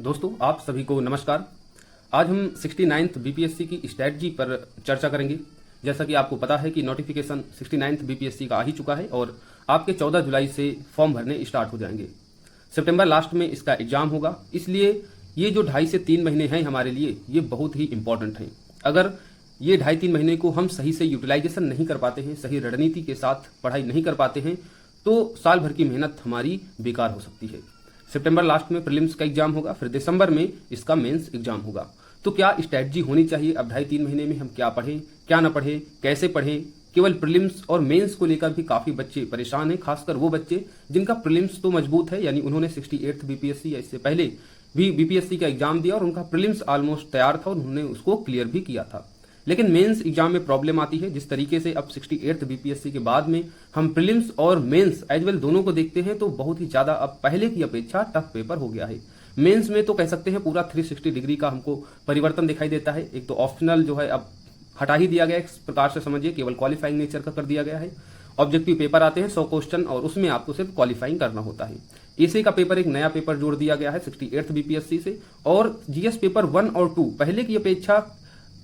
दोस्तों आप सभी को नमस्कार। आज हम 69th बीपीएससी की स्ट्रैटेजी पर चर्चा करेंगे। जैसा कि आपको पता है कि नोटिफिकेशन 69th बीपीएससी का आ ही चुका है और आपके 14 जुलाई से फॉर्म भरने स्टार्ट हो जाएंगे। सितंबर लास्ट में इसका एग्जाम होगा, इसलिए ये जो 2.5 से 3 महीने हैं हमारे लिए ये बहुत ही इंपॉर्टेंट हैं। अगर ये 2.5-3 महीने को हम सही से यूटिलाइजेशन नहीं कर पाते हैं, सही रणनीति के साथ पढ़ाई नहीं कर पाते हैं, तो साल भर की मेहनत हमारी बेकार हो सकती है। सितंबर लास्ट में प्रीलिम्स का एग्जाम होगा, फिर दिसंबर में इसका मेंस एग्जाम होगा। तो क्या स्ट्रैटेजी होनी चाहिए? अब 2.5-3 महीने में हम क्या पढ़ें, क्या ना पढ़ें, कैसे पढ़ें? केवल प्रीलिम्स और मेंस को लेकर भी काफी बच्चे परेशान हैं, खासकर वो बच्चे जिनका प्रीलिम्स तो मजबूत है, यानी उन्होंने 68th बीपीएससी या इससे पहले भी बीपीएससी का एग्जाम दिया और उनका प्रीलिम्स ऑलमोस्ट तैयार था और उन्होंने उसको क्लियर भी किया था। लेकिन मेंस एग्जाम में प्रॉब्लम आती है। जिस तरीके से अब 68th बीपीएससी के बाद में हम प्रीलिम्स और मेंस एज वेल दोनों को देखते हैं तो बहुत ही ज्यादा अब पहले की अपेक्षा टफ पेपर हो गया है। मेंस में तो कह सकते हैं पूरा 360 डिग्री का हमको परिवर्तन दिखाई देता है। एक तो ऑप्शनल जो है अब हटा ही दिया गया है, इस प्रकार से समझिए, केवल क्वालिफाइंग नेचर का कर दिया गया है। ऑब्जेक्टिव पेपर आते हैं 100 क्वेश्चन और उसमें आपको सिर्फ क्वालिफाइंग करना होता है। एसी का पेपर एक नया पेपर जोड़ दिया गया है 68th बीपीएससी से, और जीएस पेपर 1 और 2 पहले की अपेक्षा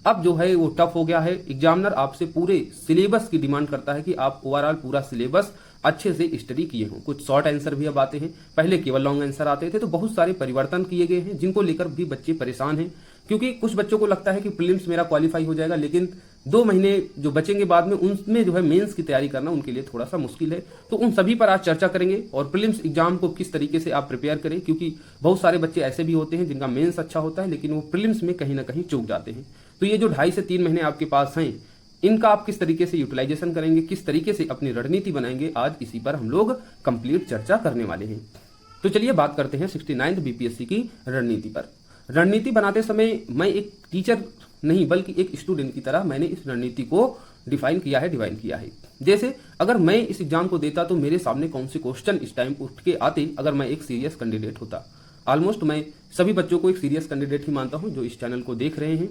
अब जो है वो टफ हो गया है। एग्जामिनर आपसे पूरे सिलेबस की डिमांड करता है कि आप ओवरऑल पूरा सिलेबस अच्छे से स्टडी किए हों। कुछ शॉर्ट आंसर भी अब आते हैं, पहले केवल लॉन्ग आंसर आते थे, तो बहुत सारे परिवर्तन किए गए हैं जिनको लेकर भी बच्चे परेशान हैं। क्योंकि कुछ बच्चों को लगता है कि प्रीलिम्स मेरा क्वालिफाई हो जाएगा, लेकिन 2 महीने जो बचेंगे बाद में उनमें जो है मेंस की तैयारी करना उनके लिए थोड़ा सा मुश्किल है। तो उन सभी पर आज चर्चा करेंगे और प्रीलिम्स एग्जाम को किस तरीके से आप प्रिपेयर करें, क्योंकि बहुत सारे बच्चे ऐसे भी होते हैं जिनका मेंस अच्छा होता है लेकिन वो प्रीलिम्स में कहीं ना कहीं चूक जाते हैं। तो ये जो 2.5 से 3 महीने आपके पास हैं, इनका आप किस तरीके से यूटिलाइजेशन करेंगे, किस तरीके से अपनी रणनीति बनाएंगे, आज इसी पर हम लोग कंप्लीट चर्चा करने वाले हैं। तो चलिए बात करते हैं 69th बीपीएससी की रणनीति पर। रणनीति बनाते समय मैं एक टीचर नहीं बल्कि एक स्टूडेंट की तरह मैंने इस रणनीति को डिफाइन किया है। जैसे अगर मैं इस एग्जाम को देता तो मेरे सामने कौन से क्वेश्चन इस टाइम उठ के आते अगर मैं एक सीरियस कैंडिडेट होता। ऑलमोस्ट मैं सभी बच्चों को एक सीरियस कैंडिडेट ही मानता हूं जो इस चैनल को देख रहे हैं।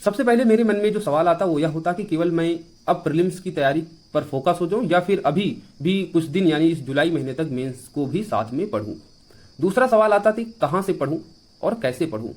सबसे पहले मेरे मन में जो सवाल आता वो यह होता कि केवल मैं अब प्रीलिम्स की तैयारी पर फोकस हो जाऊं या फिर अभी भी कुछ दिन यानी इस जुलाई महीने तक मेंस को भी साथ में पढूं। दूसरा सवाल आता था कहां से पढूं और कैसे पढूं।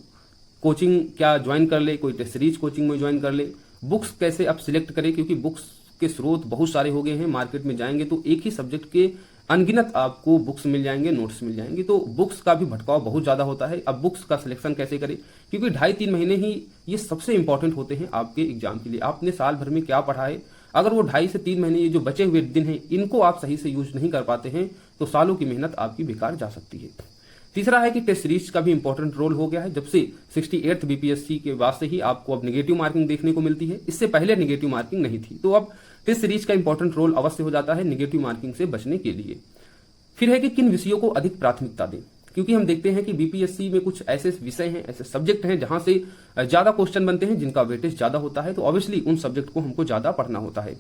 कोचिंग क्या ज्वाइन कर ले, कोई टेस्ट सीरीज कोचिंग में ज्वाइन कर ले, बुक्स कैसे अब सिलेक्ट करें, क्योंकि बुक्स के स्रोत बहुत सारे हो गए हैं। मार्केट में जाएंगे तो एक ही सब्जेक्ट के अनगिनत आपको बुक्स मिल जाएंगे, नोट्स मिल जाएंगे, तो बुक्स का भी भटकाव बहुत ज्यादा होता है। अब बुक्स का सिलेक्शन कैसे करें, क्योंकि 2.5-3 महीने ही ये सबसे इंपॉर्टेंट होते हैं आपके एग्जाम के लिए। आपने साल भर में क्या पढ़ा है, अगर वो 2.5 से 3 महीने ये जो बचे हुए दिन हैं इनको आप सही से यूज नहीं कर पाते हैं तो सालों की मेहनत आपकी बेकार जा सकती है। तीसरा है कि टेस्ट सीरीज का भी इंपॉर्टेंट रोल हो गया है। जब से 68th बीपीएससी के बाद से ही आपको अब नेगेटिव मार्किंग देखने को मिलती है। इससे पहले नेगेटिव मार्किंग नहीं थी, तो अब टेस्ट सीरीज का इंपॉर्टेंट रोल अवश्य हो जाता है नेगेटिव मार्किंग से बचने के लिए। फिर है कि किन विषयों को अधिक प्राथमिकता दें, क्योंकि हम देखते हैं कि बीपीएससी में कुछ ऐसे विषय हैं, ऐसे सब्जेक्ट हैं जहां से ज्यादा क्वेश्चन बनते हैं, जिनका वेटेज ज्यादा होता है, तो ऑब्वियसली उन सब्जेक्ट को हमको ज्यादा पढ़ना होता है।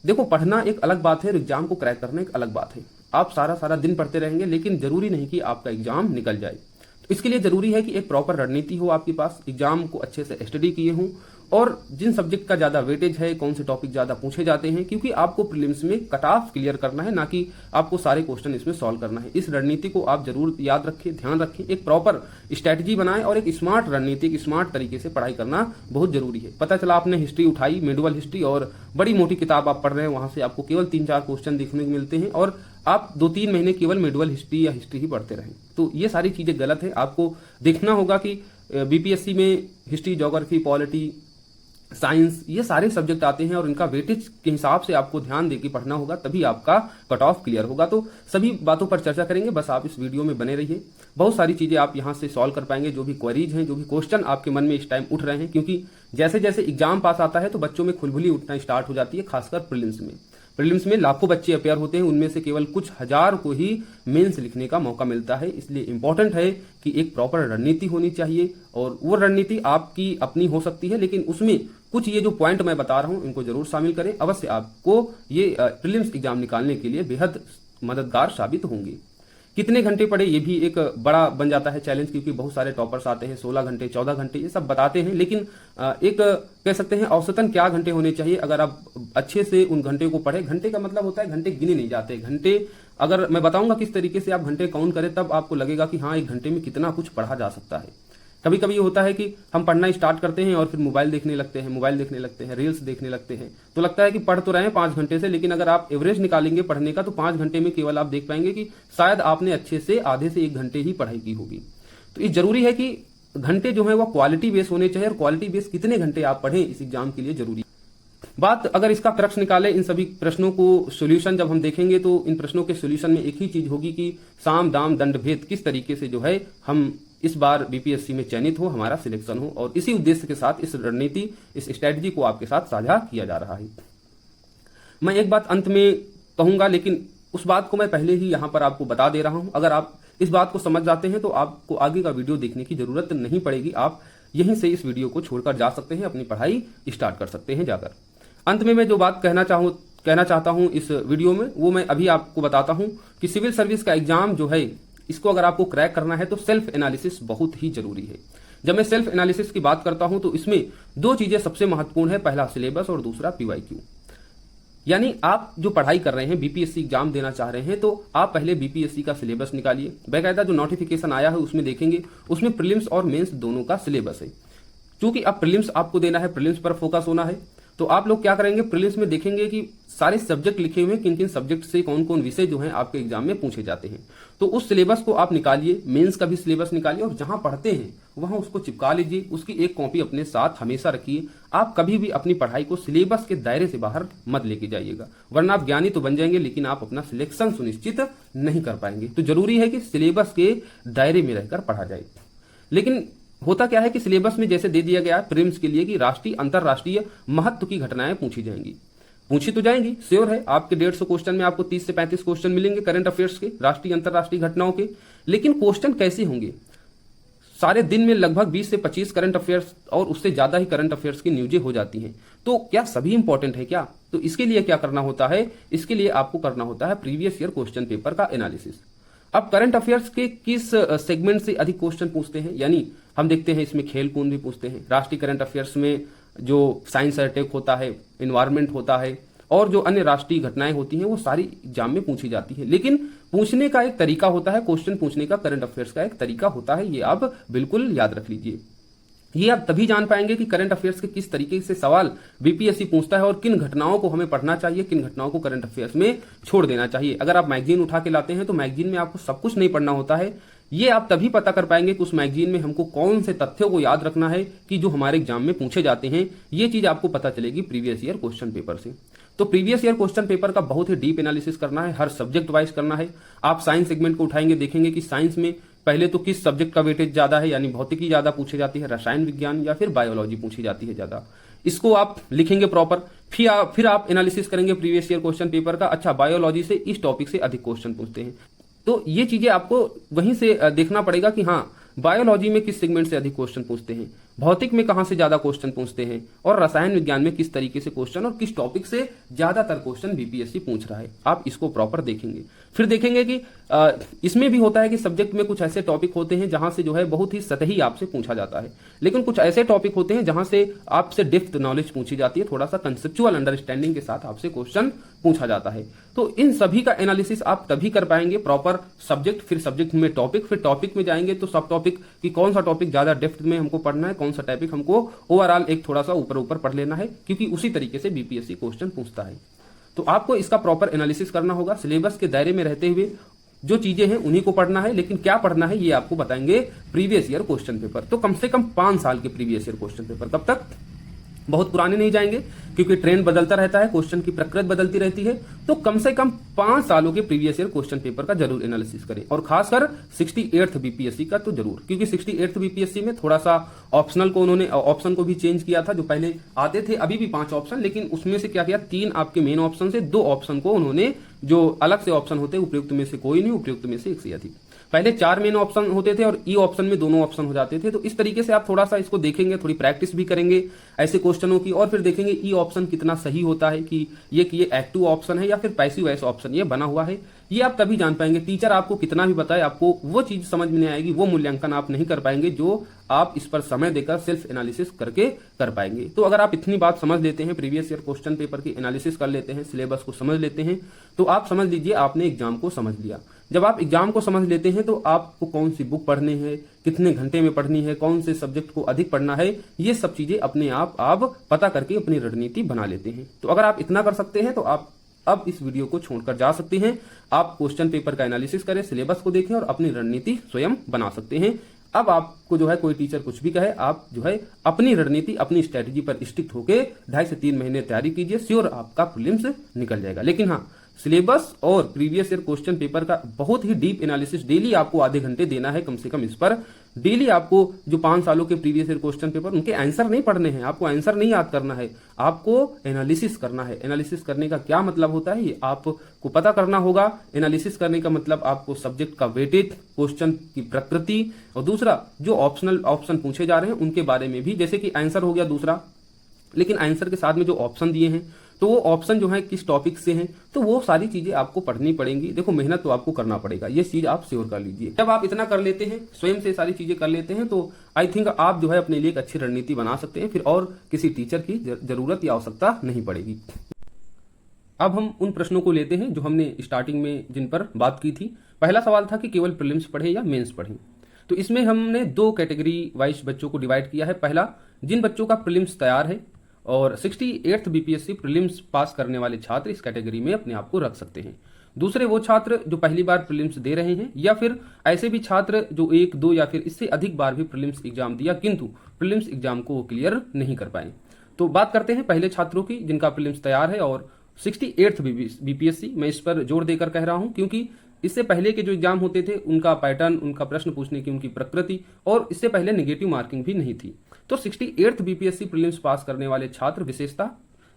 देखो, पढ़ना एक अलग बात है और एग्जाम को क्रैक करना एक अलग बात है। आप सारा दिन पढ़ते रहेंगे लेकिन जरूरी नहीं कि आपका एग्जाम निकल जाए। तो इसके लिए जरूरी है कि एक प्रॉपर रणनीति हो आपके पास, एग्जाम को अच्छे से स्टडी किए हों और जिन सब्जेक्ट का ज्यादा वेटेज है, कौन से टॉपिक ज्यादा पूछे जाते हैं, क्योंकि आपको प्रीलिम्स में कट ऑफ क्लियर करना है, ना कि आपको सारे क्वेश्चन इसमें सॉल्व करना है। इस रणनीति को आप जरूर याद रखें, ध्यान रखें, एक प्रॉपर स्ट्रैटेजी बनाएं और एक स्मार्ट रणनीति, एक स्मार्ट तरीके से पढ़ाई करना बहुत जरूरी है। पता चला आपने हिस्ट्री उठाई, मेडुअल हिस्ट्री, और बड़ी मोटी किताब आप पढ़ रहे हैं, वहां से आपको केवल 3-4 क्वेश्चन देखने को मिलते हैं और आप 2-3 महीने केवल मेडुअल हिस्ट्री या हिस्ट्री ही पढ़ते रहें, तो ये सारी चीजें गलत है। आपको देखना होगा कि बीपीएससी में हिस्ट्री, ज्योग्राफी, पॉलिटी, साइंस, ये सारे सब्जेक्ट आते हैं और इनका वेटेज के हिसाब से आपको ध्यान देकर पढ़ना होगा, तभी आपका कट ऑफ क्लियर होगा। तो सभी बातों पर चर्चा करेंगे, बस आप इस वीडियो में बने रहिए। बहुत सारी चीजें आप यहां से सॉल्व कर पाएंगे, जो भी क्वेरीज हैं, जो भी क्वेश्चन आपके मन में इस टाइम उठ रहे हैं, क्योंकि जैसे जैसे एग्जाम पास आता है तो बच्चों में खुलबुली उठना स्टार्ट हो जाती है, खासकर प्रीलिम्स में लाखों बच्चे अपेयर होते हैं, उनमें से केवल कुछ हजार को ही मेंस लिखने का मौका मिलता है। इसलिए इंपॉर्टेंट है कि एक प्रॉपर रणनीति होनी चाहिए और वो रणनीति आपकी अपनी हो सकती है, लेकिन उसमें कुछ ये जो पॉइंट मैं बता रहा हूं इनको जरूर शामिल करें, अवश्य आपको ये प्रीलिम्स एग्जाम निकालने के लिए बेहद मददगार साबित होंगे। कितने घंटे पढ़े ये भी एक बड़ा बन जाता है चैलेंज, क्योंकि बहुत सारे टॉपर्स आते हैं 16 घंटे 14 घंटे ये सब बताते हैं, लेकिन एक कह सकते हैं औसतन क्या घंटे होने चाहिए अगर आप अच्छे से उन घंटे को पढ़े। घंटे का मतलब होता है घंटे गिने नहीं जाते, घंटे अगर मैं बताऊंगा किस तरीके से आप घंटे काउंट करें तब आपको लगेगा कि हाँ एक घंटे में कितना कुछ पढ़ा जा सकता है। कभी कभी ये होता है कि हम पढ़ना स्टार्ट करते हैं और फिर मोबाइल देखने लगते हैं, रील्स देखने लगते हैं, तो लगता है कि पढ़ तो रहे हैं 5 घंटे से, लेकिन अगर आप एवरेज निकालेंगे पढ़ने का तो 5 घंटे में केवल आप देख पाएंगे कि शायद आपने अच्छे से आधे से 1 घंटे ही पढ़ाई की होगी। तो ये जरूरी है कि घंटे जो है वो क्वालिटी बेस होने चाहिए, और क्वालिटी बेस कितने घंटे आप पढ़ें इस एग्जाम के लिए जरूरी। बात अगर इसका क्रक्स निकाले, इन सभी प्रश्नों को सॉल्यूशन जब हम देखेंगे तो इन प्रश्नों के सॉल्यूशन में एक ही चीज होगी कि साम दाम दंड भेद किस तरीके से जो है हम इस बार बीपीएससी में चयनित हो, हमारा सिलेक्शन हो, और इसी उद्देश्य के साथ इस रणनीति इस स्ट्रेटजी को आपके साथ साझा किया जा रहा है। मैं एक बात अंत में कहूंगा, लेकिन उस बात को मैं पहले ही यहां पर आपको बता दे रहा हूं। अगर आप इस बात को समझ जाते हैं तो आपको आगे का वीडियो देखने की जरूरत नहीं पड़ेगी, आप यहीं से इस वीडियो को छोड़कर जा सकते हैं, अपनी पढ़ाई स्टार्ट कर सकते हैं जाकर। अंत में मैं जो बात कहना चाहता हूं इस वीडियो में, वो मैं अभी आपको बताता हूं कि सिविल सर्विस का एग्जाम जो है इसको अगर आपको क्रैक करना है तो सेल्फ एनालिसिस बहुत ही जरूरी है। जब मैं सेल्फ एनालिसिस की बात करता हूं तो इसमें 2 चीजें सबसे महत्वपूर्ण है, पहला सिलेबस और दूसरा पीवाईक्यू। यानी आप जो पढ़ाई कर रहे हैं, बीपीएससी एग्जाम देना चाह रहे हैं, तो आप पहले बीपीएससी का सिलेबस निकालिए। बाकायदा जो नोटिफिकेशन आया है उसमें देखेंगे, उसमें प्रीलिम्स और मेंस दोनों का सिलेबस है। क्योंकि अब प्रीलिम्स आपको देना है, प्रीलिम्स पर फोकस होना है, तो आप लोग क्या करेंगे, प्रीलिम्स में देखेंगे कि सारे सब्जेक्ट लिखे हुए हैं, किन किन सब्जेक्ट से कौन कौन विषय जो हैं आपके एग्जाम में पूछे जाते हैं। तो उस सिलेबस को आप निकालिए, मेंस का भी सिलेबस निकालिए, और जहां पढ़ते हैं वहां उसको चिपका लीजिए, उसकी एक कॉपी अपने साथ हमेशा रखिए। आप कभी भी अपनी पढ़ाई को सिलेबस के दायरे से बाहर मत लेके जाइएगा, वरना आप ज्ञानी तो बन जाएंगे लेकिन आप अपना सिलेक्शन सुनिश्चित नहीं कर पाएंगे। तो जरूरी है कि सिलेबस के दायरे में रहकर पढ़ा जाए। लेकिन होता क्या है कि सिलेबस में जैसे दे दिया गया प्रीलिम्स के लिए कि राष्ट्रीय अंतरराष्ट्रीय महत्व की घटनाएं पूछी जाएंगी, पूछी तो जाएंगी, श्योर है। आपके 150 क्वेश्चन में आपको 30 से 35 क्वेश्चन मिलेंगे करंट अफेयर्स के, राष्ट्रीय अंतरराष्ट्रीय घटनाओं के। लेकिन क्वेश्चन कैसे होंगे, सारे दिन में लगभग 20 से 25 करंट अफेयर्स और उससे ज्यादा ही करंट अफेयर्स की न्यूजें हो जाती हैं। तो क्या सभी इंपॉर्टेंट है क्या? तो इसके लिए क्या करना होता है, इसके लिए आपको करना होता है प्रीवियस ईयर क्वेश्चन पेपर का एनालिसिस। अब करंट अफेयर्स के किस सेगमेंट से अधिक क्वेश्चन पूछते हैं, यानी हम देखते हैं इसमें खेल कूद भी पूछते हैं, राष्ट्रीय करंट अफेयर्स में जो साइंस अटैक होता है, इन्वायरमेंट होता है, और जो अन्य राष्ट्रीय घटनाएं होती हैं वो सारी एग्जाम में पूछी जाती है। लेकिन पूछने का एक तरीका होता है, क्वेश्चन पूछने का करंट अफेयर्स का एक तरीका होता है, ये आप बिल्कुल याद रख लीजिए। ये आप तभी जान पाएंगे कि करंट अफेयर्स के किस तरीके से सवाल बीपीएससी पूछता है और किन घटनाओं को हमें पढ़ना चाहिए, किन घटनाओं को करंट अफेयर्स में छोड़ देना चाहिए। अगर आप मैगजीन उठा के लाते हैं तो मैगजीन में आपको सब कुछ नहीं पढ़ना होता है। ये आप तभी पता कर पाएंगे कि उस मैगजीन में हमको कौन से तथ्यों को याद रखना है कि जो हमारे एग्जाम में पूछे जाते हैं। ये चीज आपको पता चलेगी प्रीवियस ईयर क्वेश्चन पेपर से। तो प्रीवियस ईयर क्वेश्चन पेपर का बहुत ही डीप एनालिसिस करना है, हर सब्जेक्ट वाइज करना है। आप साइंस सेगमेंट को उठाएंगे, देखेंगे कि साइंस में पहले तो किस सब्जेक्ट का वेटेज ज्यादा है, यानी भौतिकी ज्यादा पूछी जाती है, रसायन विज्ञान या फिर बायोलॉजी पूछी जाती है ज्यादा। इसको आप लिखेंगे प्रॉपर, फिर आप एनालिसिस करेंगे प्रीवियस ईयर क्वेश्चन पेपर का। अच्छा, बायोलॉजी से इस टॉपिक से अधिक क्वेश्चन पूछते हैं, तो ये चीजें आपको वहीं से देखना पड़ेगा कि हाँ बायोलॉजी में किस सेगमेंट से अधिक क्वेश्चन पूछते हैं, भौतिक में कहां से ज्यादा क्वेश्चन पूछते हैं, और रसायन विज्ञान में किस तरीके से क्वेश्चन और किस टॉपिक से ज्यादातर क्वेश्चन बीपीएससी पूछ रहा है। आप इसको प्रॉपर देखेंगे। फिर देखेंगे कि इसमें भी होता है कि सब्जेक्ट में कुछ ऐसे टॉपिक होते हैं जहां से जो है बहुत ही सतही आपसे पूछा जाता है, लेकिन कुछ ऐसे टॉपिक होते हैं जहां से आपसे डेप्थ नॉलेज पूछी जाती है, थोड़ा सा कंसेप्चुअल अंडरस्टैंडिंग के साथ आपसे क्वेश्चन पूछा जाता है। तो इन सभी का एनालिसिस आप तभी कर पाएंगे प्रॉपर सब्जेक्ट, फिर सब्जेक्ट में टॉपिक, फिर टॉपिक में जाएंगे तो सब टॉपिक कि कौन सा टॉपिक ज्यादा डेप्थ में हमको पढ़ना है, कौन सा टॉपिक हमको ओवरऑल एक थोड़ा सा ऊपर ऊपर पढ़ लेना है, क्योंकि उसी तरीके से बीपीएससी क्वेश्चन पूछता है। तो आपको इसका प्रॉपर एनालिसिस करना होगा, सिलेबस के दायरे में रहते हुए जो चीजें हैं उन्हीं को पढ़ना है। लेकिन क्या पढ़ना है ये आपको बताएंगे प्रीवियस ईयर क्वेश्चन पेपर। तो कम से कम 5 साल के प्रीवियस ईयर क्वेश्चन पेपर, कब तक, बहुत पुराने नहीं जाएंगे क्योंकि ट्रेंड बदलता रहता है, क्वेश्चन की प्रकृति बदलती रहती है। तो कम से कम 5 सालों के प्रीवियस ईयर क्वेश्चन पेपर का जरूर एनालिसिस करें, और खासकर 68th बीपीएससी का तो जरूर, क्योंकि 68th बीपीएससी में थोड़ा सा ऑप्शनल को उन्होंने ऑप्शन को भी चेंज किया था। जो पहले आते थे अभी भी 5 ऑप्शन, लेकिन उसमें से क्या किया, 3 आपके मेन ऑप्शन से 2 ऑप्शन को उन्होंने, जो अलग से ऑप्शन होते हैं उपयुक्त में से कोई नहीं, उपयुक्त में से एक से अधिक। पहले 4 मेन ऑप्शन होते थे और ई ऑप्शन में दोनों ऑप्शन हो जाते थे। तो इस तरीके से आप थोड़ा सा इसको देखेंगे, थोड़ी प्रैक्टिस भी करेंगे ऐसे क्वेश्चनों की, और फिर देखेंगे ई ऑप्शन कितना सही होता है कि ये एक्टिव ऑप्शन है या फिर पैसिव वॉइस ऑप्शन ये बना हुआ है। ये आप तभी जान पाएंगे। टीचर आपको कितना भी बताए, आपको वो चीज समझ में नहीं आएगी, वो मूल्यांकन आप नहीं कर पाएंगे जो आप इस पर समय देकर सेल्फ एनालिसिस करके कर पाएंगे। तो अगर आप इतनी बात समझ लेते हैं, प्रीवियस ईयर क्वेश्चन पेपर की एनालिसिस कर लेते हैं, सिलेबस को समझ लेते हैं, तो आप समझ लीजिए आपने एग्जाम को समझ लिया। जब आप एग्जाम को समझ लेते हैं तो आपको कौन सी बुक पढ़नी है, कितने घंटे में पढ़नी है, कौन से सब्जेक्ट को अधिक पढ़ना है, ये सब चीजें अपने आप पता करके अपनी रणनीति बना लेते हैं। तो अगर आप इतना कर सकते हैं तो आप अब इस वीडियो को छोड़कर जा सकते हैं। आप क्वेश्चन पेपर का एनालिसिस करें, सिलेबस को देखें और अपनी रणनीति स्वयं बना सकते हैं। अब आपको जो है कोई टीचर कुछ भी कहे, आप जो है अपनी रणनीति, अपनी स्ट्रेटेजी पर स्टिक होकर 2.5 से 3 महीने तैयारी कीजिए, श्योर आपका प्रीलिम्स निकल जाएगा। लेकिन हाँ, सिलेबस और प्रीवियस ईयर क्वेश्चन पेपर का बहुत ही डीप एनालिसिस डेली आपको आधे घंटे देना है कम से कम। इस पर डेली आपको जो 5 सालों के प्रीवियस ईयर क्वेश्चन पेपर उनके आंसर नहीं पढ़ने हैं, आपको आंसर नहीं याद करना है, आपको एनालिसिस करना है। एनालिसिस करने का क्या मतलब होता है ये आपको पता करना होगा। एनालिसिस करने का मतलब आपको सब्जेक्ट का वेटेज, क्वेश्चन की प्रकृति, और दूसरा जो ऑप्शनल ऑप्शन पूछे जा रहे हैं उनके बारे में भी, जैसे कि आंसर हो गया दूसरा, लेकिन आंसर के साथ में जो ऑप्शन दिए हैं तो वो ऑप्शन जो है किस टॉपिक से हैं, तो वो सारी चीजें आपको पढ़नी पड़ेंगी। देखो मेहनत तो आपको करना पड़ेगा, ये चीज आप श्योर कर लीजिए। जब आप इतना कर लेते हैं, स्वयं से सारी चीजें कर लेते हैं, तो आई थिंक आप जो है अपने लिए एक अच्छी रणनीति बना सकते हैं, फिर और किसी टीचर की जरूरत या आवश्यकता नहीं पड़ेगी। अब हम उन प्रश्नों को लेते हैं जो हमने स्टार्टिंग में जिन पर बात की थी। पहला सवाल था कि केवल प्रीलिम्स पढ़ें या मेंस पढ़ें। तो इसमें हमने 2 कैटेगरी वाइज बच्चों को डिवाइड किया है। पहला, जिन बच्चों का प्रीलिम्स तैयार है और 68th बीपीएससी प्रीलिम्स पास करने वाले छात्र इस कैटेगरी में अपने आप को रख सकते हैं। दूसरे वो छात्र जो पहली बार प्रीलिम्स दे रहे हैं, या फिर ऐसे भी छात्र जो 1, 2 या फिर इससे अधिक बार भी प्रीलिम्स एग्जाम दिया किंतु प्रीलिम्स एग्जाम को क्लियर नहीं कर पाए। तो बात करते हैं पहले छात्रों की जिनका प्रीलिम्स तैयार है और 68th बीपीएससी। मैं इस पर जोर देकर कह रहा हूं क्योंकि इससे पहले के जो एग्जाम होते थे उनका पैटर्न, उनका प्रश्न पूछने की उनकी प्रकृति, और इससे पहले नेगेटिव मार्किंग भी नहीं थी। तो 68th बीपीएससी प्रीलिम्स पास करने वाले छात्र विशेषता